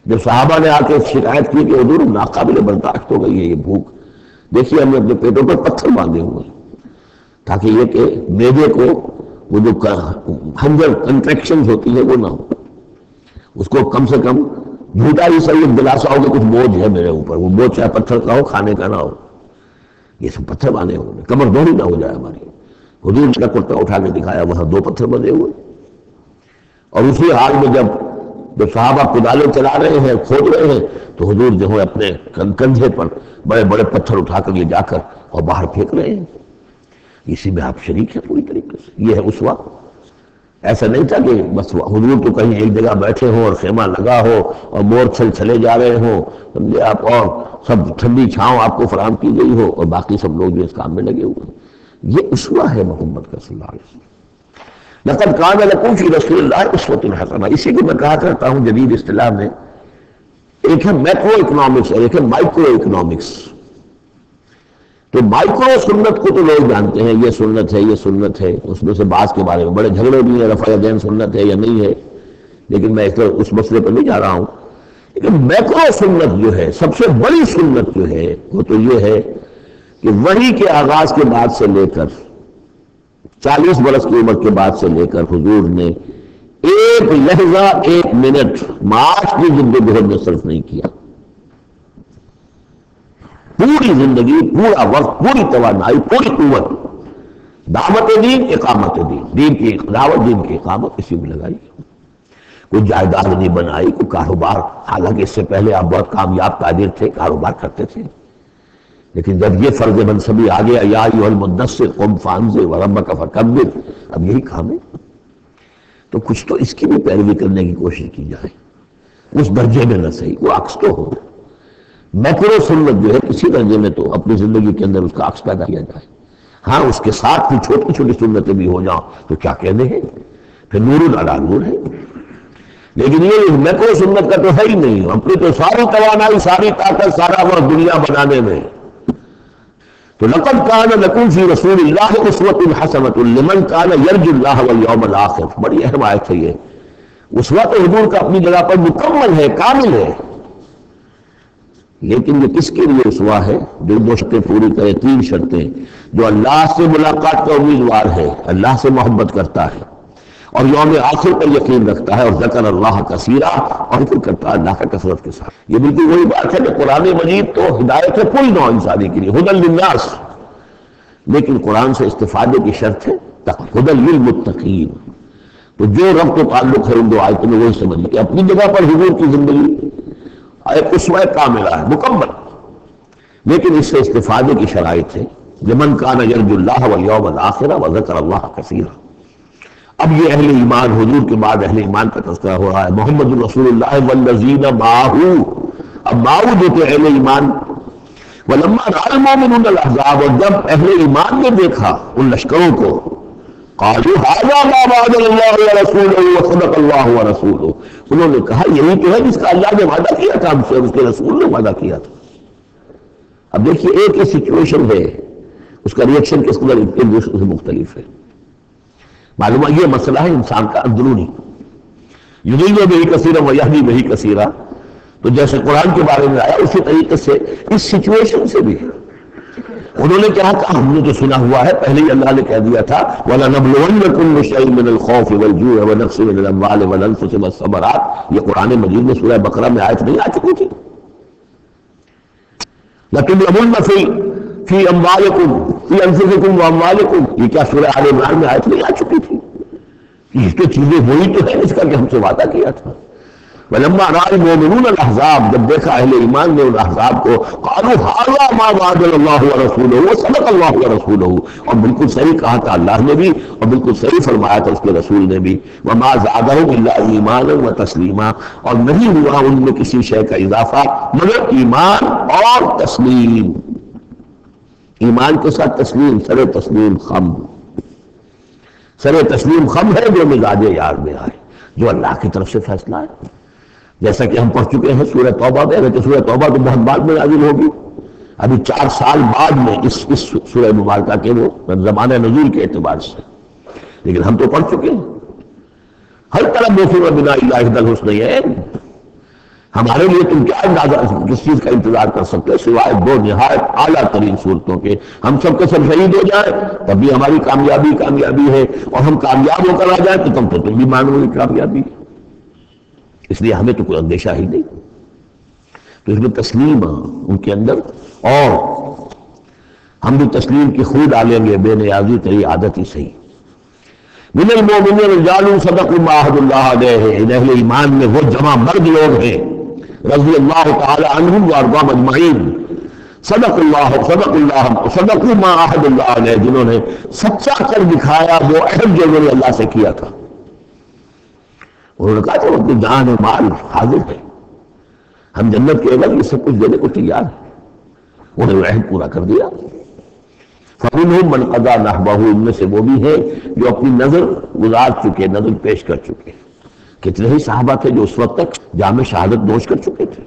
جب صحابہ نے آ کے شکایت کی کہ حضور ناقابل برداشت ہو گئی ہے یہ بھوک، دیکھیے ہم نے اپنے پیٹوں پر پتھر باندھے ہوئے تاکہ یہ کہ معدے کو وہ جو ہنجر کنٹریکشنز ہوتی ہے وہ نہ ہو، اس کو کم سے کم جھوٹا ہی صحیح ایک دلاسا ہو کہ کچھ بوجھ ہے میرے اوپر، وہ بوجھ چاہے پتھر کا ہو، کھانے کا نہ ہو۔ یہ سب پتھر باندھے ہوئے، کمر دوڑی نہ ہو جائے ہماری۔ حضور کا کرتا اٹھا کے دکھایا، وہاں 2 پتھر بندھے ہوئے، اور اسی حال میں جب صحابہ کدالیں چلا رہے ہیں، کھود رہے ہیں، تو حضور جو ہے اپنے کندھے پر بڑے بڑے پتھر اٹھا کر لے جا کر اور باہر پھینک رہے ہیں۔ اسی میں آپ شریک ہیں پوری طریقے سے۔ یہ ہے اسوہ۔ ایسا نہیں تھا کہ بس حضور تو کہیں ایک جگہ بیٹھے ہوں اور خیمہ لگا ہو اور مور چھل چلے جا رہے ہوں، سمجھے آپ، اور سب ٹھنڈی چھاؤں آپ کو فراہم کی گئی ہو اور باقی سب لوگ جو اس کام میں لگے ہوئے ہیں۔ یہ اسوہ ہے محمد کا صلی اللہ علیہ وسلم۔ لقد کان لکم فی رسول اللہ اسوۃ حسنہ۔ اسی کو میں کہا کرتا ہوں جدید اصطلاح میں ایک ہے میکرو اکنامکس اور ایک ہے مائکرو اکنامکس۔ تو مائکرو سنت کو تو لوگ جانتے ہیں، یہ سنت ہے، یہ سنت ہے، اس میں سے بعض کے بارے میں بڑے جھگڑے بھی ہیں، رفع یدین سنت ہے یا نہیں ہے، لیکن میں اس مسئلے پر نہیں جا رہا ہوں۔ لیکن میکرو سنت جو ہے، سب سے بڑی سنت جو ہے، وہ تو یہ ہے کہ وحی کے آغاز کے بعد سے لے کر 40 برس کی عمر کے بعد سے لے کر حضور نے ایک لحظہ، ایک منٹ معاش کی جدوجہد میں صرف نہیں کیا۔ پوری زندگی، پورا وقت، پوری توانائی، پوری قوت دعوت دین، اقامت دین، دین کی دعوت، دین کی اقامت اسی میں لگائی۔ کوئی جائیداد نہیں بنائی، کوئی کاروبار، حالانکہ اس سے پہلے آپ بہت کامیاب تاجر تھے، کاروبار کرتے تھے، لیکن جب یہ فرض منصبی آ گیا، یا ایھا المدثر قم فانذر وربک فکبر، اب یہی کام ہے، تو کچھ تو اس کی بھی پیروی کرنے کی کوشش کی جائے، اس درجے میں نہ صحیح، وہ عکس تو ہو۔ میکرو سنت جو ہے کسی درجے میں تو اپنی زندگی کے اندر اس کا عکس پیدا کیا جائے۔ ہاں اس کے ساتھ بھی چھوٹی چھوٹی سنتیں بھی ہو جاؤں تو کیا کہنے ہیں، پھر نور علی نور ہے۔ لیکن یہ میکرو سنت کا تو ہے ہی نہیں، اپنی تو ساری توانائی، ساری طاقت، سارا وقت دنیا بنانے میں۔ تو لقد کان لکم فی رسول اللہ اسوۃ حسنۃ لمن کان یرجو اللہ والیوم الآخر۔ بڑی اہم آیت ہے یہ۔ اسوہ تو حضور کا اپنی جگہ پر مکمل ہے، کامل ہے، لیکن یہ کس کے لیے اسوہ ہے؟ جو 2 شرطیں پوری کرے، 3 شرطیں، جو اللہ سے ملاقات کا امیدوار ہے، اللہ سے محبت کرتا ہے اور یوم آخر پر یقین رکھتا ہے، اور ذکر اللہ کثیرا، اور ذکر کرتا ہے اللہ کا کثرت کے ساتھ۔ یہ بالکل وہی بات ہے کہ قرآن مجید تو ہدایت ہے کل نوع انسانی کے لیے، ھدی للناس، لیکن قرآن سے استفادے کی شرط ہے ھدی للمتقین۔ تو جو ربط و تعلق ہے ان 2 آیتوں میں وہی سمجھیں کہ اپنی جگہ پر حضور کی زندگی ایک اسوہ کاملہ ہے، مکمل، لیکن اس سے استفادے کی شرائط ہے۔ لمن کان یرجو اللہ والیوم الآخر وذکر اللہ کثیرا۔ اب یہ اہل ایمان، حضور کے بعد اہل ایمان کا تذکرہ ہو رہا ہے۔ محمد رسول اللہ والذین معہ، اب معہ جو تھے اہل ایمان۔ ولما رأى المؤمنون الاحزاب، اور جب اہل ایمان نے دیکھا ان لشکروں کو، قالوا هذا ما وعدنا الله ورسوله وصدق الله ورسوله، انہوں نے کہا یہی تو ہے جس کا اللہ نے وعدہ کیا تھا ہم سے، اس کے رسول نے وعدہ کیا تھا۔ اب دیکھیے ایک ہی سچویشن ہے، اس کا ریئیکشن کس قدر ایک دوسرے سے مختلف ہے. معلوم ہے یہ مسئلہ ہے انسان کا اندرونی. یضل بہ کثیرا ویہدی بہ کثیرا، تو جیسے قرآن کے بارے میں آیا اسی طریقے سے اس سچویشن سے بھی انہوں نے کیا کہا؟ ہم نے تو سنا ہوا ہے، پہلے ہی اللہ نے کہہ دیا تھا وَلَنَبْلُوَنَّكُمْ بِشَيْءٍ مِّنَ الْخَوْفِ وَالْجُوعِ وَنَقْصٍ مِّنَ الْأَمْوَالِ وَالْأَنفُسِ وَالثَّمَرَاتِ. یہ قرآن مجید میں سورہ بقرہ میں آیت نہیں آ چکی تھی؟ لَتُبْلَوَنَّ فِي أَمْوَالِكُمْ فِي أَنفُسِكُمْ وَأَمْوَالِكُمْ، یہ کیا سورہ آل عمران میں آیت نہیں آ چکی تھی؟ یہ تو چیزیں وہی تو ہیں جس کا کہ ہم سے وعدہ کیا تھا. وَلَمَّا رَأَى الْمُؤْمِنُونَ الْأَحْزَابَ، جب دیکھا اہل ایمان نے ان احزاب کو، قَالُوا هَذَا مَا وَعَدَنَا اللَّهُ وَرَسُولُهُ وَصَدَقَ اللَّهُ وَرَسُولُهُ، اور بالکل صحیح کہا تھا اللہ نے بھی اور بالکل صحیح فرمایا تھا اس کے رسول نے بھی. وَمَا زَادَهُمْ إِلَّا إِيمَانًا وَتَسْلِيمًا، اور نہیں ہوا ان میں کسی شے کا اضافہ مگر ایمان اور تسلیم. ایمان کے ساتھ تسلیم، سر تسلیم خم. سر تسلیم خم ہے جو مزاج یار میں آئے، جو اللہ کی طرف سے فیصلہ ہے. جیسا کہ ہم پڑھ چکے ہیں سورہ توبہ میں، اگر سورہ توبہ تو بہت بعد میں نازل ہوگی، ابھی 4 سال بعد میں اس سورہ مبارکہ کے وہ زمانہ نزول کے اعتبار سے، لیکن ہم تو پڑھ چکے ہیں. ہر طرح موسم بنا اللہ احد الحسنیین، ہمارے لیے تم کیا اندازہ کس چیز کا انتظار کر سکتے سوائے 2 نہایت اعلیٰ ترین صورتوں کے. ہم سب کے سب شہید ہو جائیں تب بھی ہماری کامیابی ہے، اور ہم کامیاب ہو کر آ جائیں تو تم بھی مانو گے کامیابی. اس لیے ہمیں تو کوئی اندیشہ ہی نہیں. تو اس میں تسلیم ان کے اندر، اور ہم بھی تسلیم کی خود ڈالیں گے، بے نیازی تیری عادت ہی صحیح. من المؤمنین رجال صدقوا ما عاهدوا الله علیہ، اہل ایمان میں وہ جمع مرد لوگ ہیں رضی اللہ تعالی عنہم وارضاہم اجمعین، صدقوا ما عاهدوا الله علیہ، جنہوں نے سچا کر دکھایا وہ عہد جو انہوں نے اللہ سے کیا تھا. انہوں نے کہا کہ اپنی جان و مال حاضر ہے، ہم جنت کے عوض یہ سب کچھ دینے کو تیار ہیں. انہوں نے عہد پورا کر دیا. فَمِنْهُمْ مَنْ قَضَىٰ نَحْبَهُ، ان میں سے وہ بھی ہے جو اپنی نظر گزار چکے، نظر پیش کر چکے. کتنے ہی صحابہ تھے جو اس وقت تک جام شہادت نوش کر چکے تھے.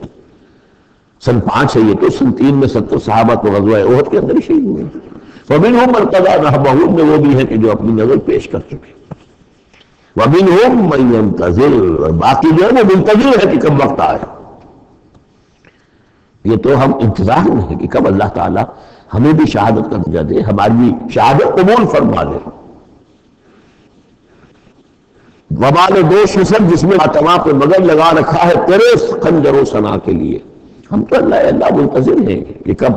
سن 5 ہے یہ تو، سن 3 میں 70 صحابہ تو غزوہ احد کے اندر ہی شہید ہوئے. فَمِنْهُمْ مَنْ قَضَىٰ نَحْبَهُ، ان میں وہ بھی ہے کہ جو اپنی نظر پیش کر چکے. وَمِنْهُمْ مَنْ يَنْتَظِرُ، باقی جو ہے وہ منتظر ہے کہ کب وقت آئے. یہ تو ہم انتظار میں ہے کہ کب اللہ تعالیٰ ہمیں بھی شہادت کا درجہ دے، ہماری بھی شہادت قبول فرما لے. وبال دوش سب جس میں تمام پہ مگر لگا رکھا ہے تیرے خنجر و ثنا کے لیے. ہم تو اللہ منتظر ہیں کہ کب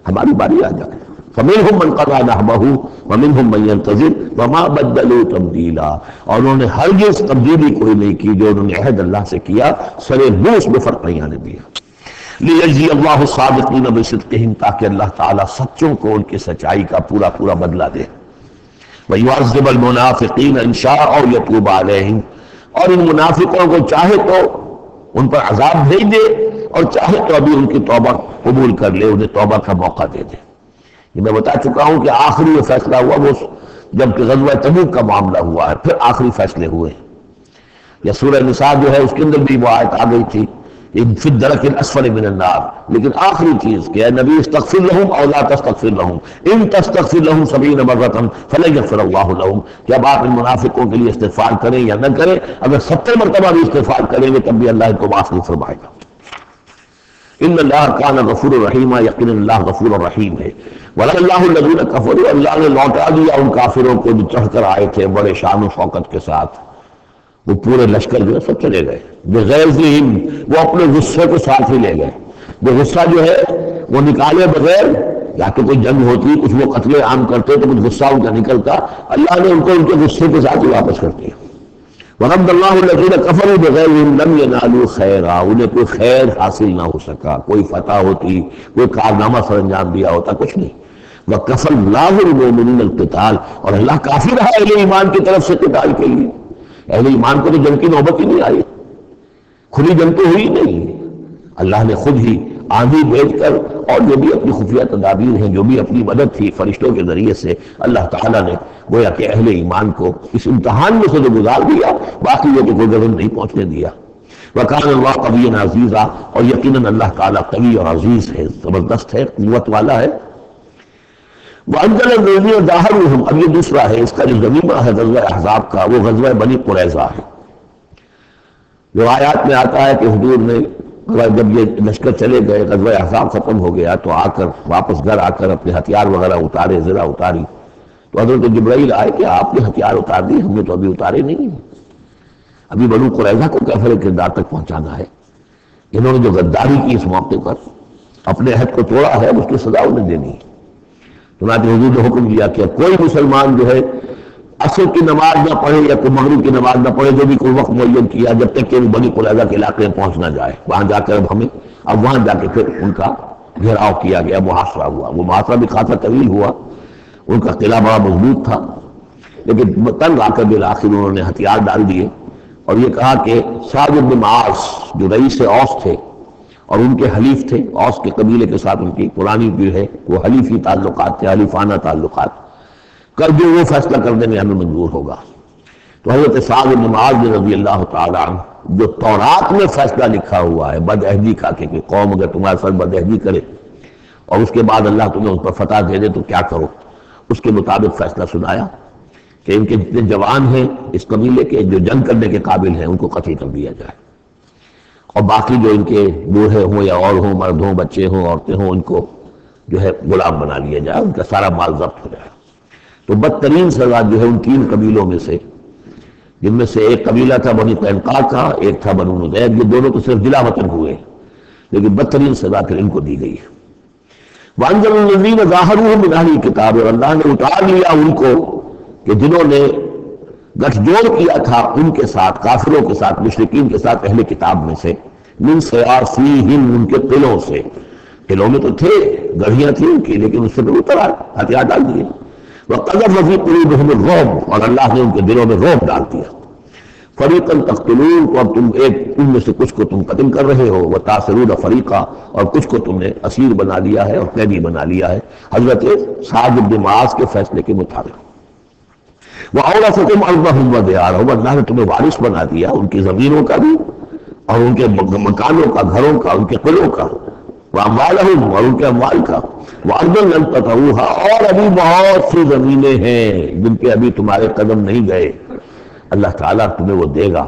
ہماری باری آ جائے. فَمِنْهُمْ مَنْ قَضَىٰ نَحْبَهُ وَمِنْهُمْ مَنْ يَنْتَظِرُ وَمَا بَدَّلُوا تَبْدِيلًا، اور انہوں نے ہرگز تبدیلی کوئی نہیں کی جو انہوں نے عہد اللہ سے کیا، سرے بوس میں فرق نہیں آنے دیا. لِيَجْزِيَ اللَّهُ الصَّادِقِينَ بِصِدْقِهِمْ، تاکہ اللہ تعالیٰ سچوں کو ان کی سچائی کا پورا بدلہ دے. وَيُعَذِّبَ الْمُنَافِقِينَ إِنْ شَاءَ أَوْ يَتُوبَ عَلَيْهِمْ، اور ان منافقوں کو چاہے تو ان پر عذاب بھیج دے، اور چاہے تو ابھی ان کی توبہ قبول کر لے، انہیں توبہ کا موقع دے دے. یہ میں بتا چکا ہوں کہ آخری یہ فیصلہ ہوا وہ جب کہ غزوہ تبوک کا معاملہ ہوا ہے، پھر آخری فیصلے ہوئے. یا سورہ نساء جو ہے اس کے اندر بھی وہ آیت آ گئی تھی فی الدرک الاسفل من النار، لیکن آخری چیز کہ اے نبی استغفر لہم او لا تستغفر لہم ان تستغفر لہم 70 مرۃ فلن یغفر اللہ لہم، کہ اب آپ ان منافقوں کے لیے استغفار کریں یا نہ کریں، اگر 70 مرتبہ بھی استغفار کریں گے تب بھی اللہ ان کو معاف نہیں فرمائے گا. ان اللہ کان غفور الرحیم، یقینا اللہ غفور الرحیم ہے. وَلَا اللَّهُ الَّذِينَ كَفَرُوا، اللہ نے لوٹا دیا ان کافروں کو جو چڑھ کر آئے تھے بڑے شان و شوکت کے ساتھ. وہ پورے لشکر جو ہے سب چلے گئے بغیر ذہن، وہ اپنے غصے کو ساتھ ہی لے گئے. وہ غصہ جو ہے وہ نکالے بغیر، یا کہ کوئی جنگ ہوتی کچھ وہ قتل عام کرتے تو کچھ غصہ ان کا نکلتا، اللہ نے ان کو ان کے غصے کے ساتھ ہی واپس کر دیا. وَرَدَّ اللَّهُ الَّذِينَ كَفَرُوا بِغَيْظِهِمْ لَمْ يَنَالُوا خَيْرًا، انہیں کوئی خیر حاصل نہ ہو سکا، کوئی فتح ہوتی، کوئی کارنامہ سر انجام دیا ہوتا، کچھ نہیں. وَكَفَى اللَّهُ الْمُؤْمِنِينَ الْقِتَالَ، اور اللہ کافی رہا اہل ایمان کی طرف سے قتال کے لیے. اہل ایمان کو تو جنگ کی نوبت ہی نہیں آئی، کھلی جنگ تو ہوئی نہیں. اللہ نے خود ہی آندھی بھیج کر اور جو بھی اپنی خفیہ تدابیر ہیں، جو بھی اپنی مدد تھی فرشتوں کے ذریعے سے، اللہ تعالیٰ نے گویا کہ اہل ایمان کو اس امتحان میں سے جو گزار دیا، باقی یہ کہ کوئی گزر نہیں پہنچنے دیا. وکان اللہ قوی عزیزا، اور یقیناً اللہ تعالیٰ قوی اور عزیز ہے، زبردست ہے، قوت والا ہے۔ وانزل الذین ظاہرهم، اب یہ دوسرا ہے، اس کا جو ضمیمہ ہے غزوہ احزاب کا، وہ غزوہ بنی قریظہ ہے۔ روایات میں آتا ہے کہ حضور نے جب یہ لشکر چلے گئے، غزوہ احزاب ختم ہو گیا، تو آ کر واپس گھر آ کر اپنے ہتھیار وغیرہ اتارے، زرہ اتاری، تو حضرت جبرائیل آئے کہ آپ نے ہتھیار اتار دی، ہم نے تو ابھی اتارے نہیں ہیں، ابھی بنو قریظہ کو کیفر کردار تک پہنچانا ہے۔ انہوں نے جو غداری کی اس موقع پر، اپنے عہد کو توڑا ہے، اس کی سزا انہیں دینی ہے۔ چنانچہ حضور نے حکم دیا کہ کوئی مسلمان جو ہے عصر کی نماز نہ پڑھے یا کوئی مغرب کی نماز نہ پڑھے، جو بھی کوئی وقت معین کیا، جب تک کہ وہ بنی قریظہ کے علاقے میں پہنچ نہ جائے۔ وہاں جا کر اب وہاں جا کے پھر ان کا گھیراؤ کیا گیا، محاصرہ ہوا۔ وہ محاصرہ بھی خاصا طویل ہوا، ان کا قلعہ بڑا مضبوط تھا، لیکن تنگ آ کر بالآخر انہوں نے ہتھیار ڈال دیے اور یہ کہا کہ سعد بن معاذ جو رئیس اوس تھے اور ان کے حلیف تھے، اوس کے قبیلے کے ساتھ ان کی پرانی جو ہے وہ حلیفی تعلقات تھے، حلیفانہ تعلقات، کر جو وہ فیصلہ کرنے میں ہمیں منظور ہوگا۔ تو حضرت سعد بن معاذ رضی اللہ تعالیٰ عنہ، جو تورات میں فیصلہ لکھا ہوا ہے بد عہدی کا، کہ قوم اگر تمہارے ساتھ بد عہدی کرے اور اس کے بعد اللہ تمہیں اس پر فتح دے دے تو کیا کرو، اس کے مطابق فیصلہ سنایا کہ ان کے جتنے جوان ہیں اس قبیلے کے، جو جنگ کرنے کے قابل ہیں، ان کو قتل کر دیا جائے، اور باقی جو ان کے بوڑھے ہوں یا اور ہوں، مرد ہوں، بچے ہوں، عورتیں ہوں، ان کو جو ہے غلام بنا لیا جائے، ان کا سارا مال ضبط ہو جائے۔ تو بدترین سزا جو ہے ان تین قبیلوں میں سے، جن میں سے ایک قبیلہ تھا بنی قینقاع کا، ایک تھا بنو نضیر، یہ دونوں تو صرف ضلع وطن ہوئے، لیکن بدترین سزا پھر ان کو دی گئی ہے۔ وانزل الذین ظاہرهم من اہل الکتاب، اور اللہ نے اتار لیا ان کو کہ جنہوں نے گٹھ جوڑ کیا تھا ان کے ساتھ، کافروں کے ساتھ، مشرکین کے ساتھ، اہل کتاب میں سے، من صیاصیہم، ان کے قلعوں سے۔ قلعوں میں تو تھے، گڑھیاں تھیں ان کی، لیکن اس سے پھر اتر آئے، ہتھیار ڈال دیے۔ وَقَذَفَ فِي قُلُوبِهِمُ الرُّعْبَ، اور اللہ نے ان کے دلوں میں رعب ڈال دیا۔ فَرِيقًا تَقْتُلُونَ، تو اب تم ان میں سے کچھ کو تم قتل کر رہے ہو، وَتَأْسِرُونَ فَرِيقًا، اور کچھ کو تم نے اسیر بنا لیا ہے اور قیدی بنا لیا ہے، حضرت سعد بن معاذ کے فیصلے کے مطابق۔ وَأَوْرَثَكُمْ أَرْضَهُمْ وَدِيَارَهُمْ، اللہ نے تمہیں وارث بنا دیا ان کی زمینوں کا بھی اور ان کے مکانوں کا، گھروں کا، ان کے قلعوں کا، وَأَمْوَالَهُمْ، اور ان کے اموال کا، وَأَرْضًا لَمْ تَطَئُوهَا، اور ابھی بہت سی زمینیں ہیں جن پہ ابھی تمہارے قدم نہیں گئے، اللہ تعالیٰ تمہیں وہ دے گا۔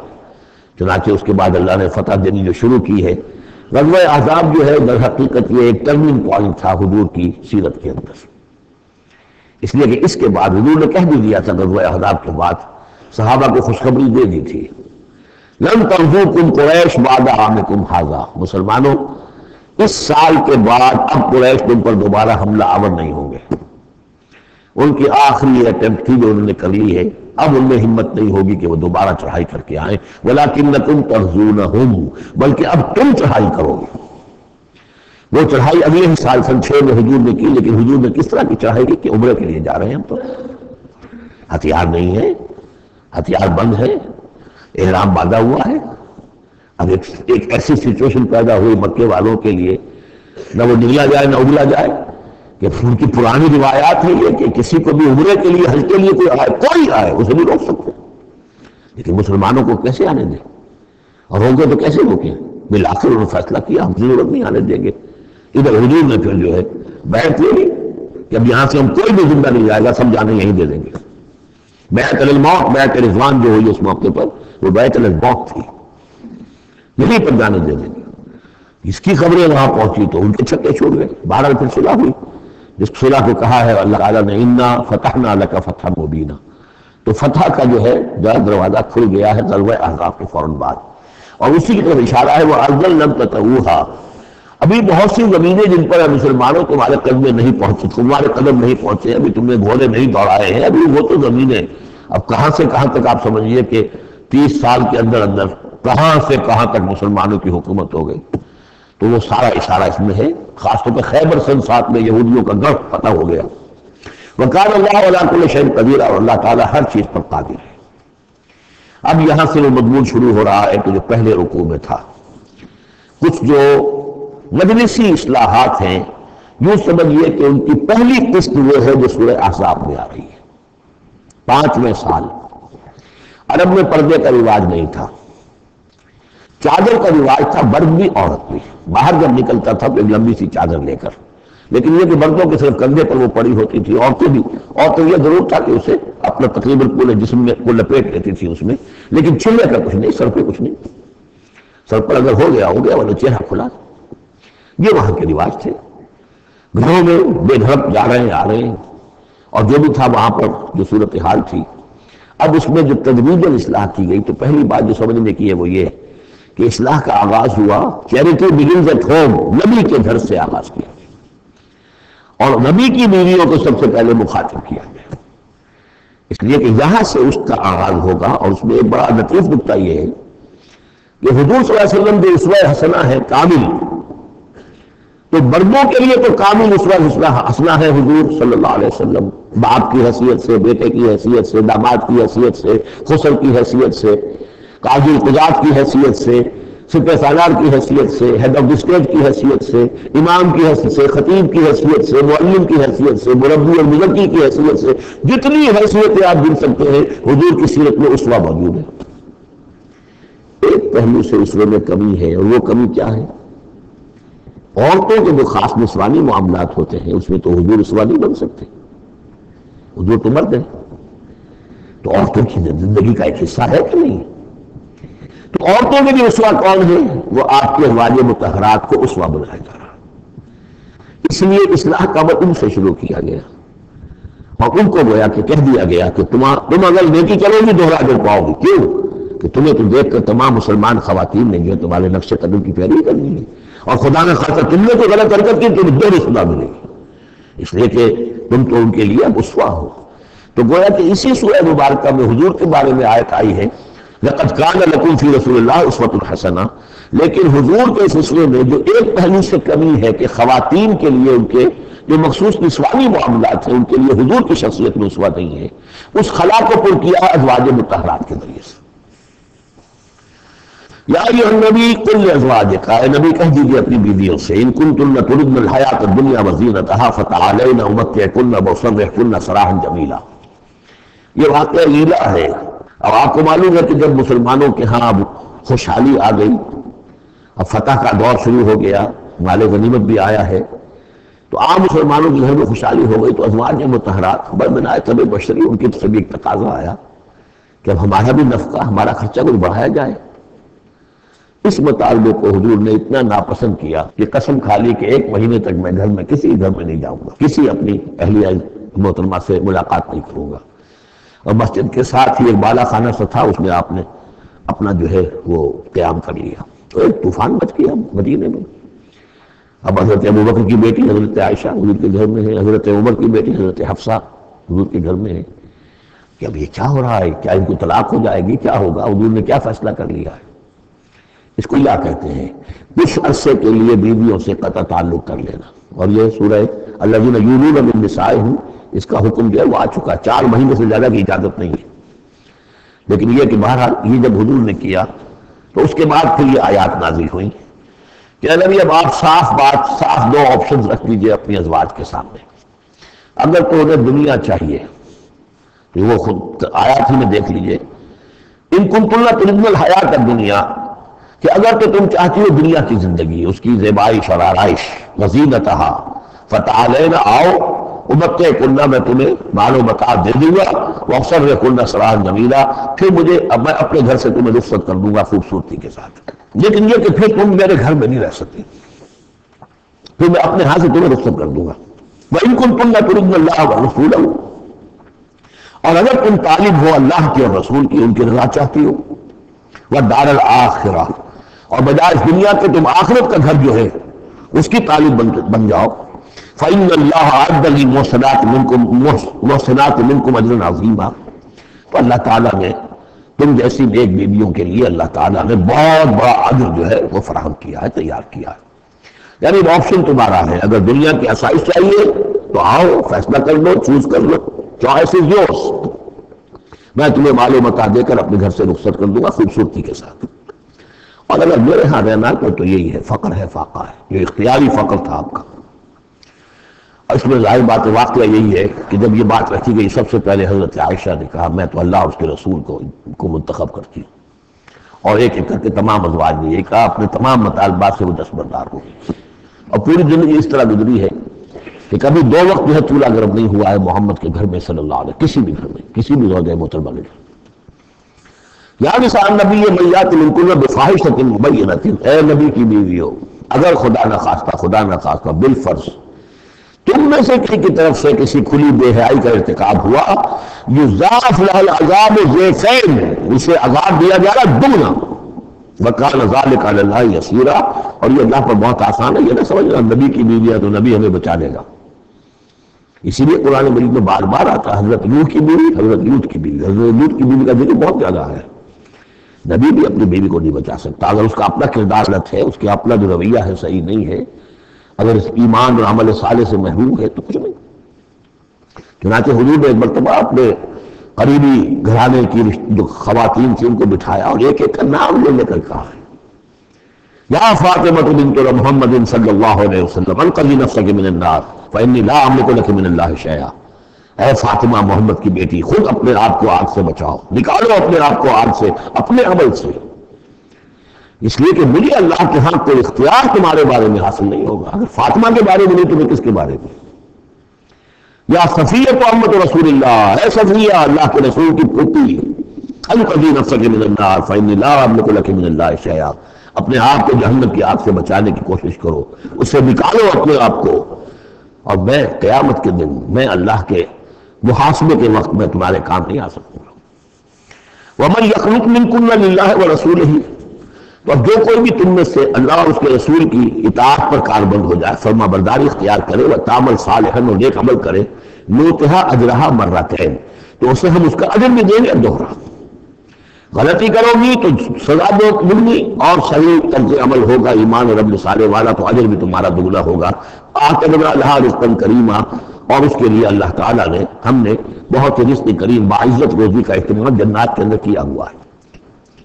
چنانچہ اس کے بعد اللہ نے فتح دینی جو شروع کی ہے۔ غزوہ احزاب جو ہے در حقیقت یہ ایک ٹرننگ پوائنٹ تھا حضور کی سیرت کے اندر، اس لیے کہ اس کے بعد حضور نے کہہ بھی دیا تھا غزوہ احزاب کے بعد، صحابہ کو خوشخبری دے دی تھی، لن تغزوکم قریش بعد عامکم ھذا، مسلمانوں اس سال کے بعد اب قریش تم پر دوبارہ حملہ آور نہیں ہوں گے۔ ان کی آخری اٹیمپٹ تھی جو انہوں نے کر لی ہے، اب ان میں ہمت نہیں ہوگی کہ وہ دوبارہ چڑھائی کر کے آئیں، وَلَكِنَّكُمْ تَغْزُونَهُمْ، بلکہ اب تم چڑھائی کرو گے۔ وہ چڑھائی اگلے ہی سال سن 6 میں حضور نے کی، لیکن حضور نے کس طرح کی چڑھائی کی کہ عمرے کے لیے جا رہے ہیں ہم، تو ہتھیار نہیں ہے، ہتھیار بند ہے، احرام باندھا ہوا ہے۔ اب ایک ایسی سچویشن پیدا ہوئی مکے والوں کے لیے، نہ وہ نگلا جائے نہ اگلا جائے، کہ ان کی پرانی روایات ہے یہ کہ کسی کو بھی عمرے کے لیے، حج کے لیے کوئی آئے اسے نہیں روک سکتے، لیکن مسلمانوں کو کیسے آنے دیں، اور روکے تو کیسے روکیں؟ بالآخر انہوں نے فیصلہ کیا ہم ضرورت نہیں آنے دیں گے۔ ادھر حضور نے پھر جو ہے بیعت لے لی کہ اب یہاں سے ہم کوئی بھی زندہ نہیں جائے گا، سب جانے یہیں دے دیں گے۔ بیعت الموت، بیعت رضوان جو ہوئی اس موقع پر، وہ بیعت الموت تھی، یہیں پر جانے دے دیں گے۔ اس کی خبریں وہاں پہنچی تو ان کے چھکے چھوڑ گئے، بہرحال پھر صلح ہوئی، جس صلح کو کہا ہے اللہ تعالیٰ نے اِنَّا فَتَحْنَا لَكَ فَتْحًا مُبِينًا، تو فتح کا جو ہے دروازہ کھل گیا ہے غزوہ احزاب کے فوراً بعد، اور اسی کی طرف اشارہ ہے وَأَرْضًا لَمْ تَطَئُوهَا، ابھی بہت سی زمینیں جن پر مسلمانوں تمہارے قدم نہیں پہنچے، تمہارے قدم نہیں پہنچے، ابھی تم نے گھوڑے نہیں دوڑائے ہیں، ابھی وہ تو زمینیں اب کہاں سے کہاں تک آپ سمجھیے کہ 30 سال کے اندر اندر کہاں سے کہاں تک مسلمانوں کی حکومت ہو گئی۔ تو وہ سارا اشارہ اس میں ہے، خاص طور پہ خیبر سن 7 میں یہودیوں کا گڑھ فتح ہو گیا۔ وَكَانَ اللَّهُ عَلَىٰ كُلِّ شَيْءٍ قَدِيرًا، اور اللہ تعالیٰ ہر چیز پر قادر ہے۔ اب یہاں سے وہ مضمون شروع ہو رہا ہے کہ جو پہلے رکوع میں تھا، کچھ جو مجلسی اصلاحات ہیں، یوں سمجھیے کہ ان کی پہلی قسط وہ ہے جو سورہ احزاب میں آ رہی ہے۔ 5ویں سال عرب میں پردے کا رواج نہیں تھا، چادر کا رواج تھا، مرد بھی عورت بھی، باہر جب نکلتا تھا تو ایک لمبی سی چادر لے کر، لیکن یہ کہ مردوں کے صرف کندھے پر وہ پڑی ہوتی تھی، عورتیں بھی، عورتیں یہ ضرور تھا کہ اسے اپنا تقریباً پورے جسم میں وہ لپیٹ لیتی تھی اس میں، لیکن چہرے کا کچھ نہیں، سر پہ کچھ نہیں، سر پر اگر ہو گیا ورنہ چہرہ کھلا۔ یہ وہاں کے رواج تھے، گھروں میں بے دھڑک جا رہے ہیں آ رہے ہیں، اور جو بھی تھا وہاں پر جو صورتحال تھی۔ اب اس میں جو تدریجاً اصلاح کی گئی تو پہلی بات جو سمجھنے کی ہے وہ یہ کہ اصلاح کا آغاز ہوا چیریٹی بگنز ایٹ ہوم، نبی کے گھر سے آغاز کیا گیا اور نبی کی بیویوں کو سب سے پہلے مخاطب کیا گیا، اس لیے کہ یہاں سے اس کا آغاز ہوگا۔ اور اس میں ایک بڑا لطیف نکتہ یہ ہے کہ حضور صلی اللہ علیہ وسلم جو اسوہ حسنہ ہے کامل، تو مردوں کے لیے تو کامل اسوہ حسنہ ہے حضور صلی اللہ علیہ وسلم، باپ کی حیثیت سے، بیٹے کی حیثیت سے، داماد کی حیثیت سے، خسر کی حیثیت سے، قاضی القضات کی حیثیت سے، سپہ سالار کی حیثیت سے، ہیڈ آف دی اسٹیٹ کی حیثیت سے، امام کی حیثیت سے، خطیب کی حیثیت سے، معلم کی حیثیت سے، مربی اور مزکی کی حیثیت سے، جتنی حیثیتیں آپ گن سکتے ہیں حضور کی سیرت میں اسوہ موجود ہے۔ ایک پہلو سے اسوے میں کمی ہے، اور وہ کمی کیا ہے؟ عورتوں کے جو خاص نسوانی معاملات ہوتے ہیں اس میں تو حضور اسوہ نہیں بن سکتے، حضور تو مرد ہے، تو عورتوں کی زندگی کا ایک حصہ ہے کہ نہیں؟ تو عورتوں کے لیے اسوہ کون ہے؟ وہ آپ کے ازواج مطہرات کو اسوہ بنایا جا رہا، اس لیے اصلاح کا عمل ان سے شروع کیا گیا اور ان کو گویا کہ کہہ دیا گیا کہ تم اگر نیکی کرو گی دوہرا کر پاؤ گی، کیوں کہ تمہیں تو دیکھ کر تمام مسلمان خواتین نے جو تمہارے نقش قدم کی پیروی کرنی ہے، اور خدا نے خاصا تم نے تو غلط حرکت کی تمہیں دو رسوا ملے گی، اس لیے کہ تم تو ان کے لیے اب اسوہ ہو۔ تو گویا کہ اسی سورہ مبارکہ میں حضور کے بارے میں آیت آئی ہے لَقَدْ كَانَ لَكُمْ فِي رَسُولِ اللَّهِ أُسْوَةٌ حَسَنَةٌ، لیکن حضور کے سلسلے میں جو ایک پہلو سے کمی ہے کہ خواتین کے لیے ان کے جو مخصوص نسوانی معاملات ہیں ان کے لیے حضور کی شخصیت میں اسوہ نہیں ہے، اس خلا کو پر کیا ازواج مطہرات کے ذریعے سے۔ یا ایھا النبی قل لازواجک، اے نبی کہہ دیجیے اپنی بیویوں سے، ان کنتن تردن الحیاۃ الدنیا وزینتہا فتعالین امتعکن واسرحکن سراحا جمیلا۔ یہ واقعہ لیلا ہے، اور آپ کو معلوم ہے کہ جب مسلمانوں کے ہاں اب خوشحالی آ گئی، اب فتح کا دور شروع ہو گیا، مال غنیمت بھی آیا ہے، تو عام مسلمانوں کے گھر میں خوشحالی ہو گئی، تو ازواج مطہرات برمنائے طب بشری ان کی طرف بھی ایک تقاضا آیا کہ اب ہمارا بھی نفقہ، ہمارا خرچہ کچھ بڑھایا جائے۔ اس مطالبے کو حضور نے اتنا ناپسند کیا کہ قسم کھا لی کہ 1 مہینے تک میں گھر میں کسی گھر میں نہیں جاؤں گا، کسی اپنی اہلیہ محترمہ سے ملاقات نہیں کروں گا۔ اور مسجد کے ساتھ ہی ایک بالا خانہ سا تھا، اس میں آپ نے اپنا جو ہے وہ قیام کر لیا، تو ایک طوفان مچ گیا مدینے میں۔ اب حضرت ابوبکر کی بیٹی حضرت عائشہ حضور کے گھر میں ہے، حضرت عمر کی بیٹی حضرت حفصہ حضور کے گھر میں ہے کہ اب یہ کیا ہو رہا ہے، کیا ان کو طلاق ہو جائے گی، کیا ہوگا؟ حضور نے کیا فیصلہ کر لیا ہے؟ اس کو کیا کہتے ہیں؟ کچھ عرصے کے لیے بیویوں سے قطع تعلق کر لینا، اور یہ سورہ الذین یؤلون من نسائہم اس کا حکم جو ہے وہ آ چکا، 4 مہینے سے زیادہ کی اجازت نہیں ہے، لیکن یہ کہ بہرحال یہ جب حضور نے کیا تو اس کے بعد پھر یہ آیات نازل ہوئیں کہ نبی اب آپ صاف 2 آپشنز رکھ لیجئے اپنی ازواج کے سامنے۔ اگر تو انہیں دنیا چاہیے تو وہ خود آیات ہی میں دیکھ لیجئے، ان کنتن تردن الحیاۃ الدنیا، کہ اگر تو تم چاہتی ہو دنیا کی زندگی، اس کی زیبائش اور آرائش، وزینتہا فتعالین، آؤ امتعکن، میں تمہیں مال و متاع دے دوں گا، واسرحکن سراحا جمیلا، پھر میں اپنے گھر سے تمہیں رخصت کر دوں گا خوبصورتی کے ساتھ، لیکن یہ کہ پھر تم میرے گھر میں نہیں رہ سکتی، پھر میں اپنے ہاتھ سے تمہیں رخصت کر دوں گا۔ وَإِن كُنتُنَّ تُرِدْنَ اللَّهَ وَرَسُولَهُ، اور اگر تم طالب ہو اللہ کی اور رسول کی، ان کی رضا چاہتی ہو، وَالدَّارَ الْآخِرَةَ، اور بجائے اس دنیا کے تم آخرت کا گھر جو ہے اس کی طالب بن جاؤ، فَإِنَّ اللَّهَ أَعَدَّ لِلْمُحْسِنَاتِ مِنْكُمْ أَجْرًا عَظِيمًا، تو اللہ تعالیٰ نے تم جیسی نیک بیویوں کے لیے اللہ تعالیٰ نے بہت بڑا اجر جو ہے وہ فراہم کیا ہے، تیار کیا ہے۔ یعنی آپشن تمہارا ہے، اگر دنیا کی آسائش چاہیے تو آؤ، فیصلہ کر لو، چوز کر لو، چوائس از یورس، میں تمہیں مال و متاع دے کر اپنے گھر سے رخصت کر دوں گا خوبصورتی کے ساتھ، اور اگر میرے ہاں رہنا تو یہی ہے، فقر ہے، فاقہ ہے، یہ اختیاری فقر تھا آپ کا۔ اور اس میں ظاہر بات واقعہ یہی ہے کہ جب یہ بات رکھی گئی سب سے پہلے حضرت عائشہ نے کہا میں تو اللہ اور اس کے رسول کو منتخب کرتی ہوں، اور ایک ایک کر کے تمام ازواج نے یہ کہا، اپنے تمام مطالبات سے وہ دستبردار ہو گئی. اور پوری زندگی اس طرح گزری ہے کہ کبھی 2 وقت جو ہے چولہا گرم نہیں ہوا ہے محمد کے گھر میں صلی اللہ علیہ، کسی بھی گھر میں، کسی بھی زوجہ محترمہ کے گھر. یا نساء النبی من یأت منکن بفاحشۃ مبینۃ، اے نبی کی بیویوں، اگر خدا نہ خواستہ بالفرض تم میں سے کسی کی طرف سے کسی کھلی بے حیائی کا ارتکاب ہوا، یضاعف لها العذاب ضعفین، اسے عذاب دیا جا رہا دگنا. وکان ذلک علی اللہ یسیرا، اور یہ اللہ پر بہت آسان ہے. یہ نہ سمجھنا نبی کی بیوی ہے تو نبی ہمیں بچا لے گا. اسی لیے قرآن مجید میں بار بار آتا ہے حضرت نوح کی بیوی، حضرت لوط کی بیوی. حضرت لوط کی بیوی کا ذکر بہت زیادہ ہے. نبی بھی اپنی بیوی کو نہیں بچا سکتا اگر اس کا اپنا کردار غلط ہے، اس کا اپنا جو رویہ ہے صحیح نہیں ہے، اگر اس ایمان اور عمل صالح سے محروم ہے تو کچھ نہیں. چنانچہ حضور نے ایک مرتبہ اپنے قریبی گھرانے کی جو خواتین تھیں ان کو بٹھایا اور ایک ایک کا نام لے کر کہا، یا فاطمہ بنت محمد صلی اللہ علیہ وسلم انقذی نفسک من النار فانی لا املک لک من اللہ شیئا. اے فاطمہ محمد کی بیٹی، خود اپنے آپ کو آگ سے بچاؤ، نکالو اپنے آپ کو آگ سے اپنے عمل سے، اس لیے کہ مجھے اللہ کے ہاں کوئی اختیار تمہارے بارے میں حاصل نہیں ہوگا. اگر فاطمہ کے بارے میں نہیں تمہیں کس کے بارے میں؟ یا صفیہ امت رسول اللہ، اے صفیہ اللہ کے رسول کی پوتی، انقذی نفسک من النار فانی لا املک لک من اللہ شیئا، اپنے آپ کو جہنم کی آگ سے بچانے کی کوشش کرو، اس سے نکالو اپنے آپ کو، اور میں قیامت کے دن میں اللہ کے محاسبے کے وقت میں تمہارے کام نہیں آ سکوں گا. وَمَنْ يَقْنُتْ مِنْكُنَّ لِلَّهِ وَرَسُولِهِ، تو اب جو کوئی بھی تم میں سے اللہ اور اس کے رسول کی اطاعت پر کاربند ہو جائے، فرما برداری اختیار کرے، وَتَعْمَلْ صَالِحًا، اور نیک عمل کرے، نُؤْتِهَا أَجْرَهَا مَرَّتَيْنِ، تو اسے ہم اس کا اجر بھی دیں گے دوہرا. غلطی کرو گی تو سزا دگنی، اور صحیح طرز عمل ہوگا ایمان اور عمل صالح والا تو اجر بھی تمہارا دگنا ہوگا. آتَیْنَا لَهَا رِزْقًا کریما، اور اس کے لیے اللہ تعالیٰ نے ہم نے بہت ہی رزق کریم باعزت روزی کا اہتمام جنات کے اندر کیا ہوا ہے.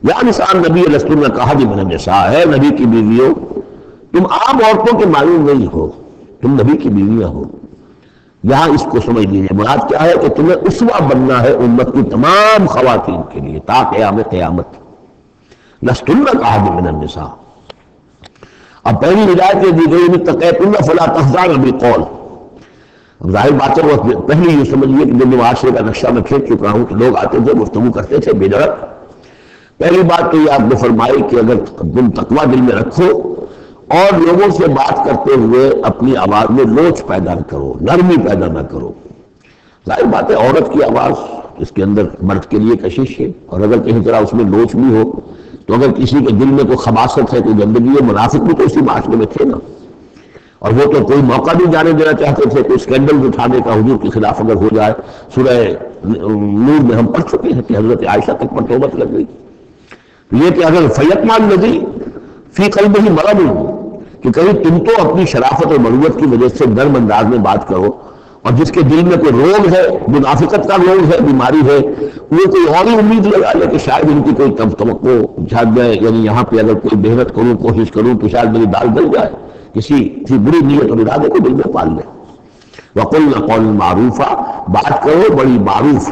یا نساء النبی لستن کأحد من النساء، اے نبی کی بیویوں تم عام عورتوں کے معلوم نہیں ہو، تم نبی کی بیویاں ہو. یہاں اس کو سمجھ لیجیے، مراد کیا ہے کہ تمہیں اسوہ بننا ہے امت کی تمام خواتین کے لیے تا قیامت. لستن کأحد من النساء. اب پہلی ہدایت یہ دی گئی اتقیتن فلا تخضعن بالقول. اب ظاہر بات ہے وہ پہلے یہ سمجھیے کہ جب معاشرے کا نقشہ میں کھینچ چکا ہوں کہ لوگ آتے تھے گفتگو کرتے تھے بے دھڑک. پہلی بات تو یہ آپ نے فرمائی کہ اگر تم تقویٰ دل میں رکھو اور لوگوں سے بات کرتے ہوئے اپنی آواز میں لوچ پیدا نہ کرو، نرمی پیدا نہ کرو. ظاہر بات ہے عورت کی آواز اس کے اندر مرد کے لیے کشش ہے، اور اگر کہیں طرح اس میں لوچ بھی ہو تو اگر کسی کے دل میں کوئی خباثت ہے، کوئی گندگی ہے، منافق بھی تو اسی معاشرے میں تھے نا، اور وہ تو کوئی موقع نہیں جانے دینا چاہتے تھے. کوئی اسکینڈل اٹھانے کا حضور کے خلاف اگر ہو جائے، سورہ نور میں ہم پڑھ چکے ہیں کہ حضرت عائشہ تک پر توبت لگ گئی. یہ کہ اگر فیطمع الذی فی قلبہ مرض، کہ کہیں تم تو اپنی شرافت اور مروت کی وجہ سے نرم انداز میں بات کرو، اور جس کے دل میں کوئی روگ ہے، منافقت کا روگ ہے، بیماری ہے، وہ کوئی اور ہی امید لگا لے کہ شاید ان کی کوئی توقع شاید میں یعنی یہاں پہ اگر کوئی محنت کروں، کوشش کروں تو شاید میری دال گل جائے، کسی کی بری نیت اور ارادے کو دل میں پال لے. وَقُلْنَا قَوْلًا مَعْرُوفًا، بات کرو بڑی معروف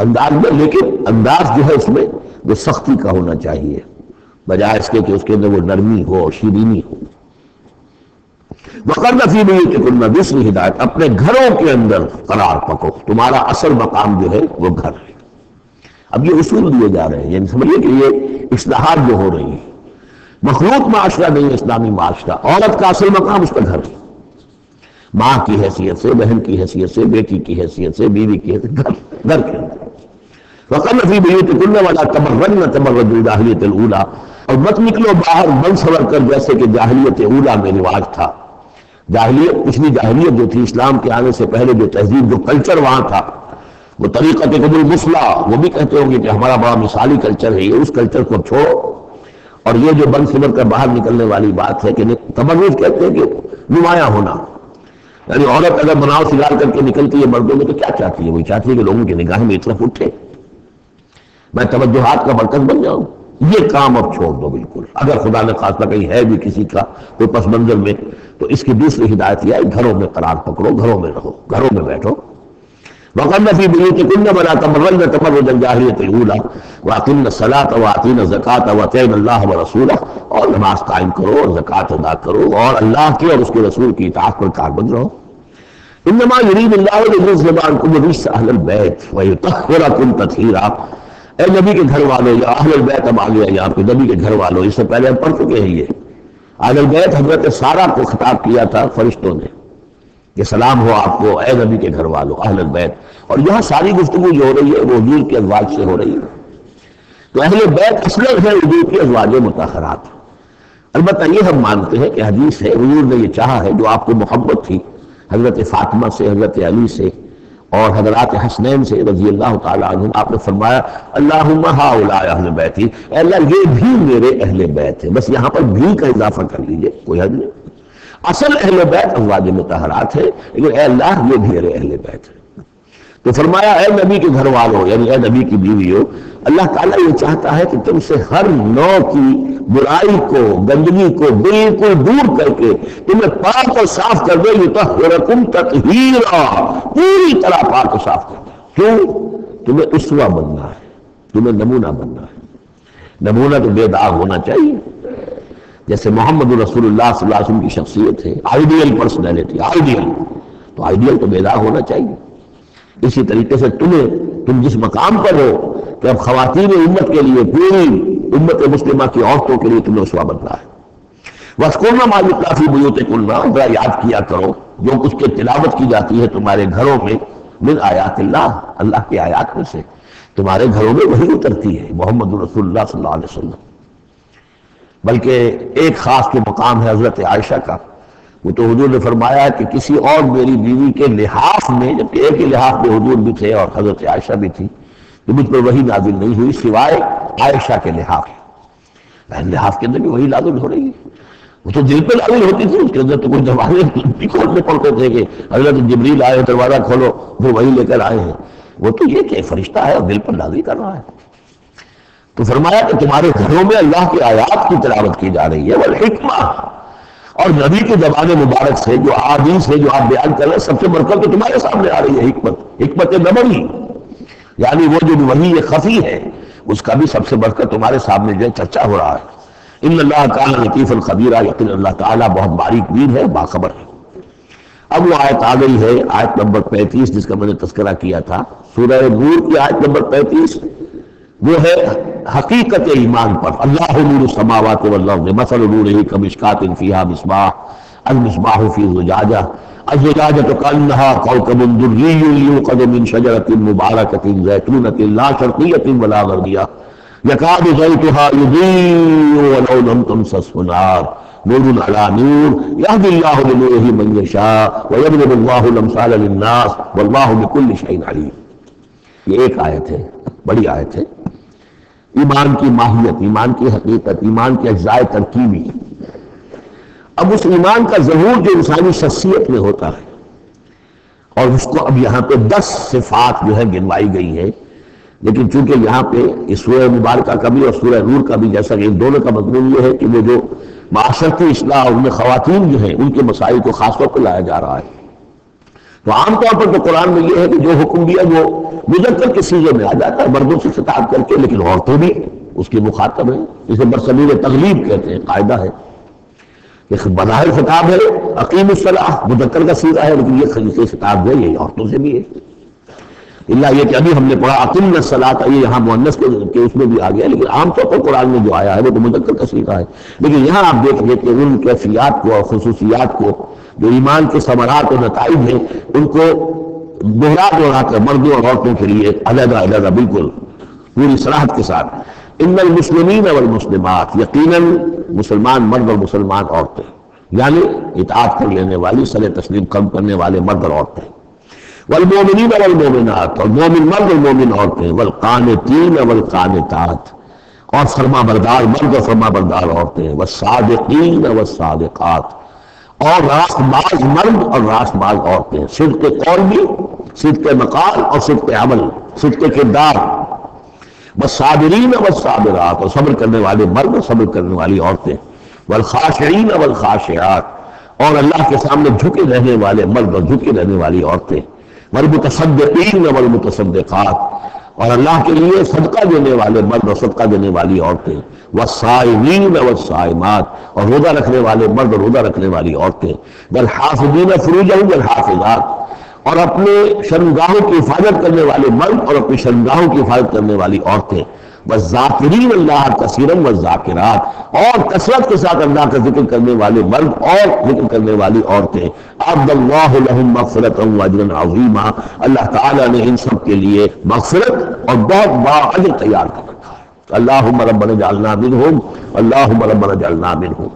انداز میں، لیکن انداز جو ہے اس میں وہ سختی کا ہونا چاہیے بجائے اس کے کہ اس کے اندر وہ نرمی ہو اور شیرینی ہو. وَقَرْنَ فِي بُيُوتِكُنَّ، دوسری ہدایت اپنے گھروں کے اندر قرار پکو، تمہارا اصل مقام جو ہے وہ گھر ہے. اب یہ اصول دیے جا رہے ہیں، یعنی سمجھیے کہ یہ اصلاحات جو ہو رہی ہیں. مخلوق معاشرہ نہیں، اسلامی معاشرہ، عورت کا اصل مقام اس کا گھر ہے، ماں کی حیثیت سے، بہن کی حیثیت سے، بیٹی کی حیثیت سے، بیوی کی حیثیت، گھر کے اندر. وَقَرْنَ فِي بُيُوتِكُنَّ وَلَا تَبَرَّجْنَ تَبَرُّجَ الْجَاهِلِيَّةِ الْأُولَىٰ، اور مت نکلو باہر بن سور کر جیسے کہ جاہلیت اولیٰ میں رواج تھا. جاہلیت، پچھلی جاہلیت جو تھی اسلام کے آنے سے پہلے، جو تہذیب، جو کلچر وہاں تھا، وہ طریقت قبل المثلیٰ، وہ بھی کہتے ہوں گے کہ ہمارا بڑا مثالی کلچر ہے، یہ اس کلچر کو چھوڑو. اور یہ جو بن سمر کر باہر نکلنے والی بات ہے کہ تبرج کہتے ہیں کہ نمایاں ہونا، یعنی عورت اگر بناؤ سگار کر کے نکلتی ہے مردوں میں تو کیا چاہتی ہے؟ وہی چاہتی ہے کہ لوگوں کی نگاہیں میری طرف اٹھے، میں توجہات کا مرکز بن جاؤں. یہ کام اب چھوڑ دو بالکل. اگر خدا نے خاصہ کہیں ہے بھی کسی کا کوئی پس منظر میں، تو اس کی دوسری ہدایت یہ ہے گھروں میں قرار پکڑو، گھروں میں رہو، گھروں میں بیٹھو. وَقَرْنَ فِي بُيُوتِكُنَّ وَلَا تَبَرَّجْنَ تَبَرُّجَ الْجَاهِلِيَّةِ الْأُولَىٰ وَأَقِمْنَ الصَّلَاةَ وَآتِينَ الزَّكَاةَ وَأَطِعْنَ اللَّهَ وَرَسُولَهُ، اور نماز قائم کرو اور زکوٰۃ ادا کرو اور اللہ کے اور اس کے رسول کی اطاعت پر کاربند رہو۔ انما یرید اللہ لیذهب عنکم الرجس اہل البیت ویطہرکم تطہیرا۔ اے نبی کے گھر والوں، یا اہل البیت اب آ گیا یہاں پہ، نبی کے گھر والوں، اس سے پہلے ہم پڑھ چکے ہیں یہ اہل البیت حضرت سارہ کو خطاب کیا تھا فرشتوں نے کہ سلام ہو آپ کو اے نبی کے گھر والوں اہل البیت، اور یہاں ساری گفتگو جو ہو رہی ہے وہ حضور کے ازواج سے ہو رہی ہے۔ تو اہل بیت اصلاً ہے حضور کی ازواج مطہرات۔ البتہ یہ ہم مانتے ہیں کہ حدیث ہے حضور نے یہ چاہا ہے، جو آپ کو محبت تھی حضرت فاطمہ سے، حضرت علی سے اور حضرات حسنین سے رضی اللہ تعالیٰ عنہ، آپ نے فرمایا اللہم ہؤلاء اہل بیتی، اے اللہ یہ بھی میرے اہل بیت ہیں، بس یہاں پر بھی کا اضافہ کر لیجئے، کوئی حد نہیں۔ اصل اہل بیت ازواج مطہرات ہے، لیکن اے اللہ یہ بھی میرے اہل بیت ہے۔ تو فرمایا اے نبی کے گھر والوں، یعنی اے نبی کی بیوی ہو، اللہ تعالیٰ یہ چاہتا ہے کہ تم سے ہر نوع کی برائی کو، گندگی کو بالکل دور کر کے تمہیں پاک اور صاف کر دے، یطہرکم تطہیرا، پوری طرح پاک اور صاف کر دے۔ کیوں؟ تمہیں اسوہ بننا ہے، تمہیں نمونہ بننا ہے۔ نمونہ تو بے داغ ہونا چاہیے، جیسے محمد رسول اللہ صلی اللہ علیہ وسلم کی شخصیت ہے، آئیڈیل پرسنالٹی، آئیڈیل، تو آئیڈیل تو بے داغ ہونا چاہیے۔ اسی طریقے سے تم جس مقام پر ہو کہ اب خواتین امت کے لیے، پوری امت مسلمہ کی عورتوں کے لیے تمہیں اسوہ بننا ہے۔ وَاذْكُرْنَ مَا يُتْلَىٰ فِي بُيُوتِكُنَّ، ذرا یاد کیا کرو جو کچھ کے تلاوت کی جاتی ہے تمہارے گھروں میں، من آیات اللہ، اللہ کی آیات میں سے تمہارے گھروں میں وہی اترتی ہے، محمد رسول اللہ صلی اللہ علیہ وسلم۔ بلکہ ایک خاص جو مقام ہے حضرت عائشہ کا، وہ تو حضور نے فرمایا ہے کہ کسی اور میری بیوی کے لحاف میں، جبکہ ایک ہی لحاف میں حضور بھی تھے اور حضرت عائشہ بھی تھی، تو مجھ پر وہی نازل نہیں ہوئی سوائے عائشہ کے لحاف۔ لحاف کے اندر بھی وہی نازل ہو رہی ہے، وہ تو دل پہ نازل ہوتی تھی، اس کے اندر تو کچھ دروازے بھی کھولنے پڑتے تھے کہ حضرت جبریل آئے دروازہ کھولو، پھر وہی لے کر آئے ہیں۔ وہ تو یہ کہ فرشتہ ہے اور دل پر نازل کر رہا ہے۔ تو فرمایا کہ تمہارے گھروں میں اللہ کی آیات کی تلاوت کی جا رہی ہے، والحکمہ، اور نبی کی زبان مبارک سے جو احادیث ہے جو آپ بیان کر رہے ہیں، سب سے بڑھ کر تو تمہارے سامنے آ رہی ہے حکمت نبوی، یعنی وہ جو وحی خفی ہے اس کا بھی سب سے بڑھ کر تمہارے سامنے جو ہے چرچا ہو رہا ہے۔ ان اللہ کان لطیفا خبیرا، یقین اللہ تعالیٰ بہت باریک بین ہے، باخبر ہے۔ اب وہ آیت آ گئی ہے، آیت نمبر 35 جس کا میں نے تذکرہ کیا تھا، سورہ نور کی آیت نمبر 35، وہ ہے حقیقت ایمان پر۔ اللہ نور السماوات والارض مثل نورہ کمشکاۃ فیہا مصباح، المصباح فی زجاجہ، الزجاجۃ کأنہا کوکب دری یوقد من شجرۃ مبارکۃ زیتونۃ لا شرقیۃ ولا غربیہ یکاد زیتہا یضیء ولو لم تمسسہ نار نور علی نور یہدی اللہ لنورہ من یشاء ویضرب اللہ الامثال للناس واللہ بکل شیء علیم۔ یہ ایک آیت ہے، بڑی آیت ہے، ایمان کی ماہیت، ایمان کی حقیقت، ایمان کے اجزاء ترکیبی۔ اب اس ایمان کا ظہور جو انسانی شخصیت میں ہوتا ہے، اور اس کو اب یہاں پہ 10 صفات جو ہے گنوائی گئی ہیں، لیکن چونکہ یہاں پہ اس سورہ مبارکہ کا بھی اور سورہ نور کا بھی، جیسا کہ ان دونوں کا مضمون یہ ہے کہ وہ جو معاشرتی اصلاح، ان میں خواتین جو ہیں ان کے مسائل کو خاص طور پہ لایا جا رہا ہے۔ تو عام طور پر تو قرآن میں یہ ہے کہ جو حکم دیا وہ مذکر کے صیغے میں آ جاتا ہے، مردوں سے خطاب کر کے، لیکن عورتیں بھی اس کی مخاطب ہیں، جسے برصغیر تغلیب کہتے ہیں، قاعدہ ہے کہ بظاہر خطاب ہے اقیم الصلاۃ، مذکر کا صیغہ ہے، لیکن یہ خطاب ہے یہ عورتوں سے بھی ہے۔ اللہ یہ کہ ابھی ہم نے پڑھا اقیمنا الصلاۃ، یہ یہاں مؤنث کے اس میں بھی آ گیا، لیکن عام طور پر قرآن میں جو آیا ہے وہ تو مذکر کا صیغہ ہے۔ لیکن یہاں آپ دیکھ گے کہ ان کیفیات کو اور خصوصیات کو، جو ایمان کے ثمرات اور نتائج ہیں، ان کو دوہرا کر مردوں اور عورتوں کے لیے علیحدہ علیحدہ بالکل پوری صراحت کے ساتھ، ان المسلمین والمسلمات، یقیناً مسلمان مرد اور مسلمان عورتیں، یعنی اطاعت کر لینے والی، صلح تسلیم قبول کرنے والے مرد اور عورتیں، والمومنین والمومنات، اور مومن مرد اور مومن عورتیں، والقانتین والقانتات، اور فرما بردار مرد اور فرما بردار عورتیں، والصادقین والصادقات، اور راست باز مرد اور راست باز عورتیں، صدق قول بھی، صدق مقال اور صدق عمل، صدق کردار، والصابرین والصابرات، اور صبر کرنے والے مرد اور صبر کرنے والی عورتیں، والخاشعین والخاشعات، اور اللہ کے سامنے جھکے رہنے والے مرد اور جھکے رہنے والی عورتیں، والمتصدقین والمتصدقات، اور اللہ کے لیے صدقہ دینے والے مرد اور صدقہ دینے والی عورتیں، والصائمین والصائمات، اور روزہ رکھنے والے مرد اور روزہ رکھنے والی عورتیں، والحافظین فروجہم والحافظات، اور اپنے شرمگاہوں کی حفاظت کرنے والے مرد اور اپنی شرمگاہوں کی حفاظت کرنے والی عورتیں، والذاکرین اللہ کثیرا والذاکرات، اور کثرت کے ساتھ اللہ کا ذکر کرنے والے مرد اور ذکر کرنے والی عورتیں، اعد اللہ لہم مغفرۃ واجرا عظیما، اللہ تعالیٰ نے ان سب کے لیے مغفرت اور بہت بڑا اجر تیار کر رکھا ہے۔ اللہم ربنا اجعلنا منہم، اللہم ربنا اجعلنا منہم۔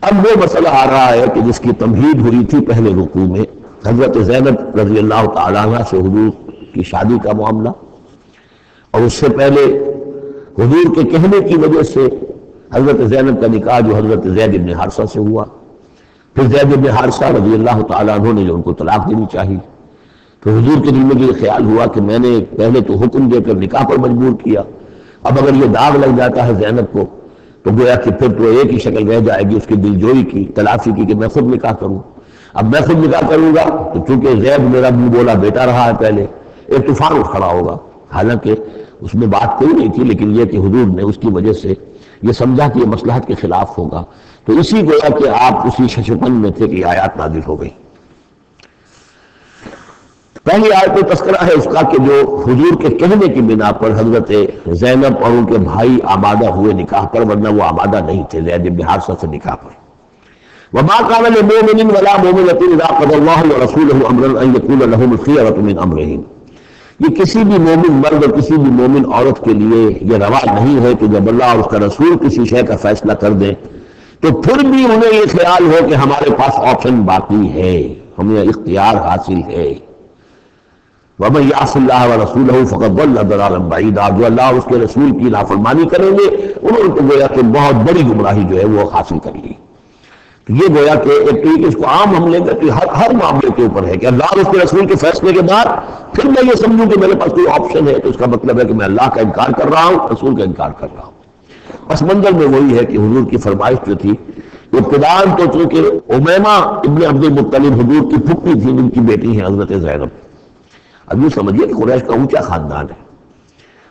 اب وہ مسئلہ آ رہا ہے کہ جس کی تمہید ہوئی تھی پہلے رکوع میں، حضرت زینب رضی اللہ تعالیٰ عنہ سے حضور کی شادی کا معاملہ، اور اس سے پہلے حضور کے کہنے کی وجہ سے حضرت زینب کا نکاح جو حضرت زید بن حارثہ سے ہوا، پھر زید بن حارثہ رضی اللہ تعالیٰ عنہ نے جو ان کو طلاق دینی چاہیے، تو حضور کے دل میں یہ خیال ہوا کہ میں نے پہلے تو حکم دے کر نکاح پر مجبور کیا، اب اگر یہ داغ لگ جاتا ہے زینب کو تو گویا کہ پھر تو ایک ہی شکل رہ جائے گی اس کی دل جوئی کی، تلافی کی، کہ میں خود نکاح کروں۔ اب میں خود نکاح کروں گا تو چونکہ زید میرا منہ بولا بیٹا رہا ہے پہلے، ایک طوفان اٹھ کھڑا ہوگا، حالانکہ اس میں بات کوئی نہیں تھی، لیکن یہ کہ حضور نے اس کی وجہ سے یہ سمجھا کہ یہ مصلحت کے خلاف ہوگا، تو اسی گویا کہ آپ اسی ششپن میں تھے کہ یہ آیات نازل ہو گئی۔ پہلی آیت میں تذکرہ ہے اس کا کہ جو حضور کے کہنے کی بنا پر حضرت زینب اور ان کے بھائی آمادہ ہوئے نکاح پر، ورنہ وہ آمادہ نہیں تھے زید بن حارثہ سے نکاح پر۔ وما كان لمؤمن ولا مؤمنة إذا قضى الله ورسوله أمرا أن يكون لهم الخيرة من أمرهم، یہ کسی بھی مومن مرد اور کسی بھی مومن عورت کے لیے یہ روا نہیں ہے کہ جب اللہ اور اس کا رسول کسی شے کا فیصلہ کر دیں تو پھر بھی انہیں یہ خیال ہو کہ ہمارے پاس آپشن باقی ہے، ہمیں اختیار حاصل ہے۔ وَمَن يَعْصِ اللَّهَ وَرَسُولَهُ فَقَدْ ضَلَّ ضَلَالًا بَعِيدًا، جو اللہ اور اس کے رسول کی نافرمانی کریں گے انہوں نے تو گویا کہ بہت بڑی گمراہی جو ہے وہ حاصل کر لی۔ تو یہ گویا کہ ایک تو اس کو عام ہم لیں گے کہ ہر معاملے کے اوپر ہے کہ اللہ اور اس کے رسول کے فیصلے کے بعد پھر میں یہ سمجھوں کہ میرے پاس کوئی آپشن ہے، تو اس کا مطلب ہے کہ میں اللہ کا انکار کر رہا ہوں، رسول کا انکار کر رہا ہوں۔ پس منظر میں وہی ہے کہ حضور کی فرمائش جو تھی ابتداءً تو چونکہ امیمہ ابن عبد المطلب حضور کی پھپھی تھی، ان کی بیٹی ہیں حضرت زینب۔ اب یہ سمجھیے کہ قریش کا اونچا خاندان ہے،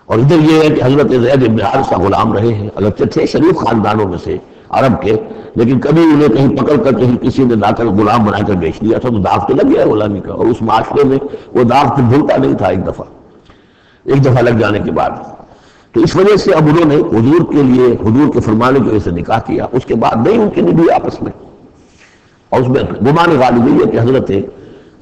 اور ادھر یہ ہے کہ حضرت زید بن حارثہ غلام رہے ہیں، اگرچہ تھے شریف خاندانوں میں سے عرب کے، لیکن کبھی انہیں کہیں پکڑ کر کہیں کسی نے لا کر غلام بنا کر بیچ دیا تھا تو داغ تو لگ گیا غلامی کا، اور اس معاشرے میں وہ داغ تو بھولتا نہیں تھا ایک دفعہ لگ جانے کے بعد۔ تو اس وجہ سے اب انہوں نے حضور کے لیے حضور کے فرمانے کی وجہ سے نکاح کیا، اس کے بعد نہیں ان کی نبھی آپس میں، اور اس میں گمان غالب یہ ہے کہ حضرت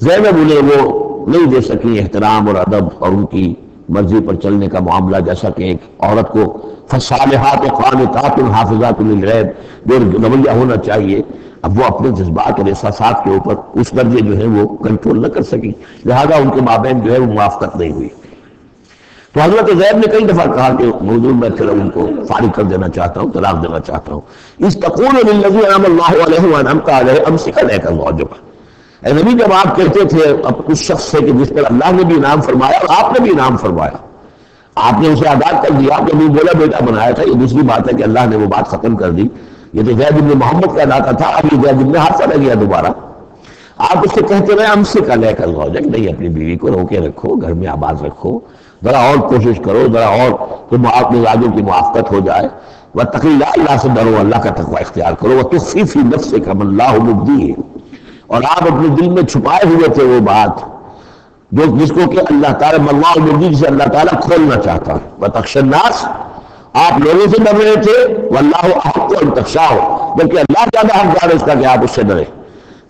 زینب انہیں وہ نہیں دے سکی احترام اور ادب اور ان کی مرضی پر چلنے کا معاملہ، جیسا کہ ایک عورت کو فصالحات قانتات حافظات للغیب جو رویہ ہونا چاہیے، اب وہ اپنے جذبات اور احساسات کے اوپر اس درجے جو ہے وہ کنٹرول نہ کر سکی، لہذا ان کے مابین جو ہے وہ موافقت نہیں ہوئی۔ تو حضرت زید نے کئی دفعہ کہا کہ موضوع میں چلو ان کو فارغ کر دینا چاہتا ہوں، طلاق دینا چاہتا ہوں۔ استقول للذی انعم اللہ علیہ وانعمت علیہ امسک علیک زوجک، اے نبی جب آپ کہتے تھے اب اس شخص سے کہ جس پر اللہ نے بھی انعام فرمایا اور آپ نے بھی انعام فرمایا، آپ نے اسے آزاد کر دیا، آپ نے بولا بیٹا بنایا تھا، یہ دوسری بات ہے کہ اللہ نے وہ بات ختم کر دی، یہ تو زید بن محمد کا علاقہ تھا، اب یہ زید بن حارثہ رہ گیا دوبارہ۔ آپ اس سے کہتے رہے امسک علیک زوجک، نہیں اپنی بیوی کو روکے رکھو، گھر میں آباد رکھو، ذرا اور کوشش کرو، ذرا اور تم مزاجوں کی موافقت ہو جائے، واتقی اللہ، اللہ سے ڈرو، اللہ کا تقوی اختیار کرو، وتخفی فی نفسک ما اللہ مبدیہ، اور آپ اپنے دل میں چھپائے ہوئے تھے وہ بات جو جس کو کہ اللہ تعالیٰ اللہ مبدی سے اللہ تعالیٰ کھولنا چاہتا ہے۔ وتخشی الناس، آپ لوگوں سے ڈر رہے تھے، واللہ احق ان تخشاہ، بلکہ اللہ زیادہ حقدار ہے اس کا کہ آپ اس سے ڈریں۔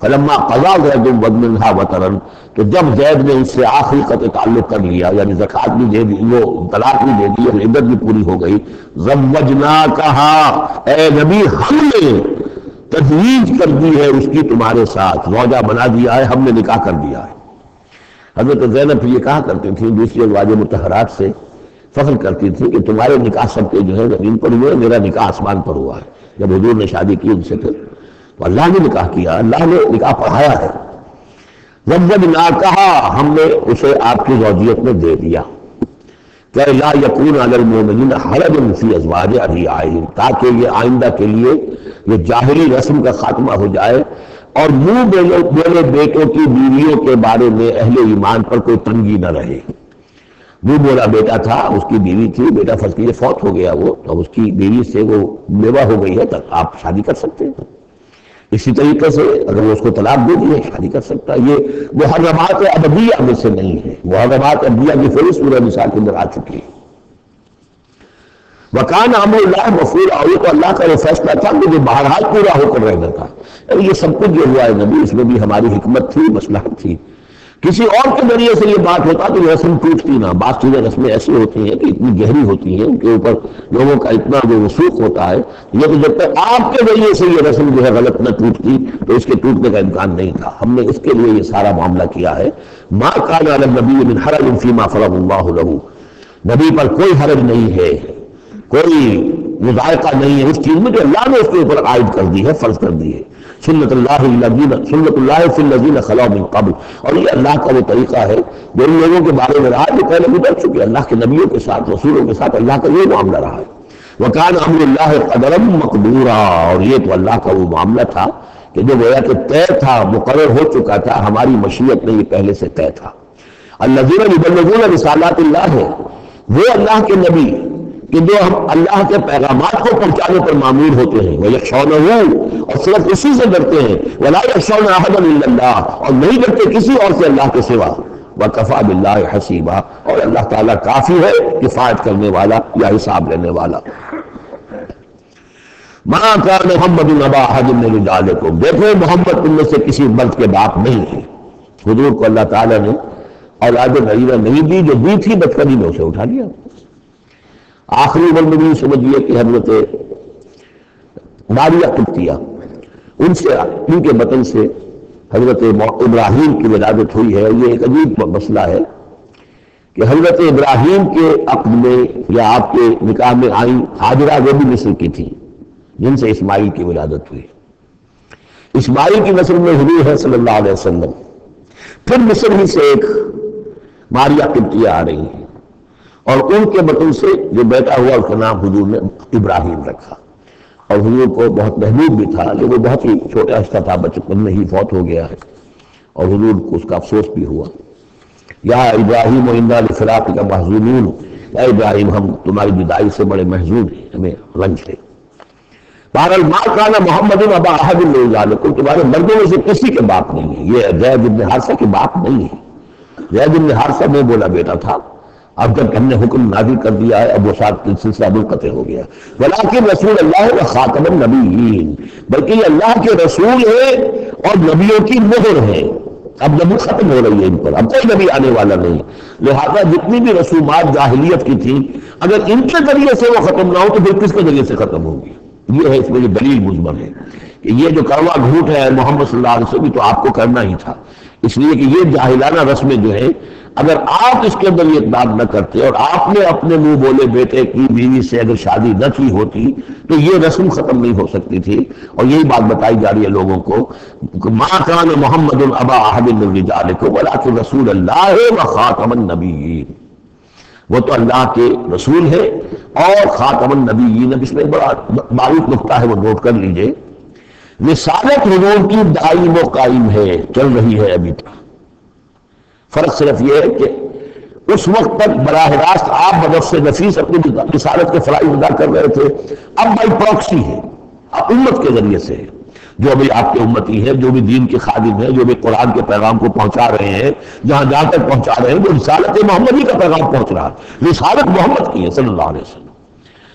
فلما قضا زید منها وطرا، تو جب زید نے اس سے آخری قطع تعلق کر لیا، یعنی زکوٰۃ بھی دے دی، وہ طلاق بھی دے دی اور عدت بھی پوری ہو گئی، زوجناکہا، اے نبی ہم نے تجویز کر دی ہے اس کی تمہارے ساتھ، زوجہ بنا دیا ہے، ہم نے نکاح کر دیا ہے۔ حضرت زینب یہ کہا کرتی تھی دوسری ازواج مطہرات سے فخر کرتی تھی کہ تمہارے نکاح سب کے جو ہے زمین پر ہوئے، میرا نکاح آسمان پر ہوا ہے۔ جب حضور نے شادی کی ان سے پھر تو اللہ نے نکاح کیا، اللہ نے نکاح پڑھایا ہے۔ زوجناکہا، ہم نے اسے آپ کی زوجیت میں دے دیا، کہ لا یکون علی المؤمنین حرج فی ازواج ادعیائہم، تاکہ یہ آئندہ کے لیے یہ جاہلی رسم کا خاتمہ ہو جائے اور منہ بولے بیٹوں کی بیویوں کے بارے میں اہل ایمان پر کوئی تنگی نہ رہے۔ منہ بولا بیٹا تھا، اس کی بیوی تھی، بیٹا فرض کیجیے فوت ہو گیا وہ، تو اس کی بیوی سے وہ بیوہ ہو گئی ہے، تب آپ شادی کر سکتے ہیں۔ اسی طریقے سے اگر وہ اس کو طلاق دے دی ہے، شادی کر سکتا ہے۔ یہ محرمات ابدیہ میں سے نہیں ہے، محرمات ابدیہ کی فہرست سورہ نساء کے اندر آ چکی ہے۔ وَكَانَ أَمْرُ اللَّهِ مَفْعُولًا، اور یہ تو اللہ کا وہ فیصلہ تھا کہ جو بہرحال پورا ہو کر رہنا تھا۔ یہ سب کچھ جو ہوا ہے نبی، اس میں بھی ہماری حکمت تھی، مصلحت تھی۔ کسی اور کے ذریعے سے یہ بات ہوتا تو یہ رسم ٹوٹتی نہ۔ بعض چیزیں رسمیں ایسی ہوتی ہیں کہ اتنی گہری ہوتی ہیں، ان کے اوپر لوگوں کا اتنا جو وثوق ہوتا ہے، یہ تو جب تک آپ کے ذریعے سے یہ رسم جو ہے غلط نہ ٹوٹتی تو اس کے ٹوٹنے کا امکان نہیں تھا۔ ہم نے اس کے لیے یہ سارا معاملہ کیا ہے۔ مَا كَانَ عَلَى النَّبِيِّ مِنْ حَرَجٍ فِي مَا فَرَضَ اللَّهُ لَهُ، نبی پر کوئی حرج نہیں ہے، کوئی مذائقہ نہیں ہے اس چیز میں جو اللہ نے اس کے اوپر عائد کر دی ہے، فرض کر دی ہے۔ سنت اللہ فی الذین خلوا من قبل، اور یہ اللہ کا وہ طریقہ ہے جو ان لوگوں کے بارے میں رہا جو پہلے گزر چکے، اللہ کے نبیوں کے ساتھ، رسولوں کے ساتھ اللہ کا یہ معاملہ رہا ہے۔ وَكَانَ أَمْرُ اللَّهِ قَدَرًا مَقْدُورًا، اور یہ تو اللہ کا وہ معاملہ تھا کہ جو گویا کہ طے تھا، مقرر ہو چکا تھا، ہماری مشیت میں یہ پہلے سے طے تھا۔ الَّذِينَ يُبَلِّغُونَ رِسَالَاتِ اللَّهِ، وہ اللہ کے نبی کہ جو ہم اللہ کے پیغامات کو پہنچانے پر مامور ہوتے ہیں، وَيَخْشَوْنَهُ، اور صرف اسی سے ڈرتے ہیں، وَلَا يَخْشَوْنَ أَحَدًا إِلَّا اللَّهَ، اور نہیں ڈرتے کسی اور سے اللہ کے سوا، وَكَفَى بِاللَّهِ حَسِيبًا، اور اللہ تعالیٰ کافی ہے کفایت کرنے والا یا حساب لینے والا۔ مَا كَانَ مُحَمَّدٌ أَبَا أَحَدٍ مِّن رِجَالِكُمْ، دیکھو محمد تم میں سے کسی مرد کے باپ نہیں ہے۔ حضور کو اللہ تعالیٰ نے اولاد نعیمہ نہیں دی، جو دی تھی بچپن میں اسے اٹھا لیا۔ آخری عمر میں بھی سمجھیے کہ حضرت ماریہ قبطیہ، ان سے ان کے بطن سے حضرت ابراہیم کی ولادت ہوئی ہے۔ یہ ایک عجیب مسئلہ ہے کہ حضرت ابراہیم کے عقد میں یا آپ کے نکاح میں آئی ہاجرہ، وہ بھی مصر کی تھی جن سے اسماعیل کی ولادت ہوئی۔ اسماعیل کی نسل میں حضور ہے صلی اللہ علیہ وسلم، پھر مصر ہی سے ایک ماریہ قبطیہ آ رہی ہیں، اور ان کے بطن سے جو بیٹا ہوا اس کا نام حضور نے ابراہیم رکھا۔ اور حضور کو بہت محبوب بھی تھا، لیکن وہ بہت ہی چھوٹا ہستا تھا، بچپن میں ہی فوت ہو گیا ہے، اور حضور کو اس کا افسوس بھی ہوا۔ یا ابراہیم انا لفراقک محزونون، اے ابراہیم ہم تمہاری جدائی سے بڑے محزون ہیں، ہمیں رنج ہے۔ بہرحال ما کان محمد ابا احد من رجالکم، تمہارے مردوں میں سے کسی کے باپ نہیں ہے۔ یہ زید بن حارثہ کے باپ نہیں ہے۔ زید بن حارثہ میں بولا بیٹا تھا، اب جب ہم نے حکم نازل کر دیا ہے اب وہ ساتھ سلسلہ منقطع ہو گیا۔ ولیکن رسول اللہ و خاتم النبیین، بلکہ یہ اللہ کے رسول ہے اور نبیوں کی مہر ہے۔ اب نبوت ختم ہو رہی ہے ان پر، اب کوئی نبی آنے والا نہیں، لہذا جتنی بھی رسومات جاہلیت کی تھیں اگر ان کے ذریعے سے وہ ختم نہ ہو تو پھر کس کے ذریعے سے ختم ہوگی؟ یہ ہے اس میں جو دلیل مضمر ہے کہ یہ جو کروا گھوٹ ہے محمد صلی اللہ علیہ وسلم تو آپ کو کرنا ہی تھا، اس لیے کہ یہ جاہلانہ رسمیں جو ہے اگر آپ اس کے اندر یہ اقدام نہ کرتے اور آپ نے اپنے منہ بولے بیٹے کی بیوی سے اگر شادی نہ کی ہوتی تو یہ رسم ختم نہیں ہو سکتی تھی۔ اور یہی بات بتائی جا رہی ہے لوگوں کو، ما کان محمد ابا احد من رجالکم ولکن رسول اللہ و خاتم النبیین، وہ تو اللہ کے رسول ہے اور خاتم النبیین۔ اب اس میں بڑا باریک نقطہ ہے، وہ نوٹ کر لیجئے، رسالت حضور کی دائم و قائم ہے، چل رہی ہے ابھی تک۔ فرق صرف یہ ہے کہ اس وقت تک براہ راست آپ بنفس نفیس اپنی رسالت کے فرائض ادا کر رہے تھے، اب بائی پراکسی ہے، اب امت کے ذریعے سے ہے، جو بھی آپ کے امتی ہیں، جو بھی دین کے خادم ہیں، جو بھی قرآن کے پیغام کو پہنچا رہے ہیں، جہاں تک پہنچا رہے ہیں وہ رسالت محمدی کا پیغام پہنچ رہا ہے، رسالت محمد کی ہے صلی اللہ علیہ وسلم۔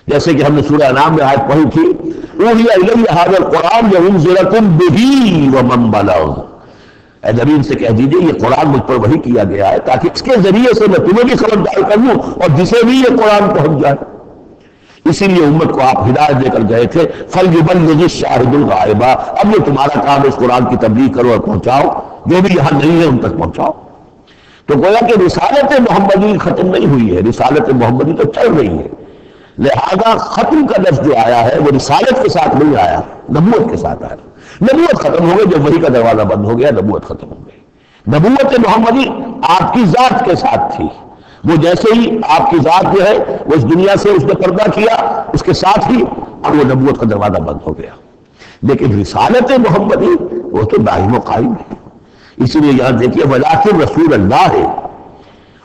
جیسے کہ ہم نے سورہ انعام میں آیت پڑھی تھی، اوحی الی ھذا القرآن لانذرکم بہ ومن بلغ، اے نبی ان سے کہہ دیجئے یہ قرآن مجھ پر وحی کیا گیا ہے تاکہ اس کے ذریعے سے میں تمہیں بھی خبردار کر دوں اور جسے بھی یہ قرآن پہنچ جائے۔ اسی لیے امت کو آپ ہدایت دے کر گئے تھے، فَلْيُبَلِّغِ الشَّاهِدُ الْغَائِبَ، اب یہ تمہارا کام ہے اس قرآن کی تبلیغ کرو اور پہنچاؤ، جو بھی یہاں نہیں ہے ان تک پہنچاؤ۔ تو گویا کہ رسالت محمدی ختم نہیں ہوئی ہے، رسالت محمدی تو چل رہی ہے، لہذا ختم کا لفظ جو آیا ہے وہ رسالت کے ساتھ نہیں آیا، نبوت کے ساتھ آیا۔ نبوت ختم ہو گئی جب وحی کا دروازہ بند ہو گیا، نبوت ختم ہو گئی۔ نبوت محمدی آپ کی ذات کے ساتھ تھی، وہ جیسے ہی آپ کی ذات جو ہے وہ اس دنیا سے اس نے پردہ کیا، اس کے ساتھ ہی اب وہ نبوت کا دروازہ بند ہو گیا۔ لیکن رسالت محمدی وہ تو دائم و قائم ہے. اس لیے یہاں دیکھیے ولیکن رسول اللہ ہے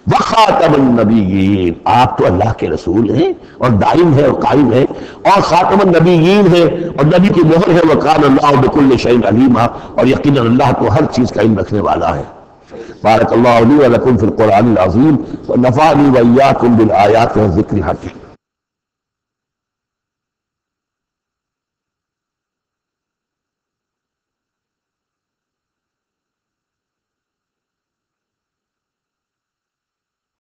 وخاتم النبیین، آپ تو اللہ کے رسول ہیں اور دائم ہے اور قائم ہے، اور خاتم النبیین ہے اور نبی کی مہر ہے، وکان اللہ بکل شیء علیما، اور یقیناً اللہ تو ہر چیز کا علم رکھنے والا ہے. بارک اللہ لی ولکم فی القرآن العظیم ونفعنی وإیاکم بالآیات والذکر الحکیم.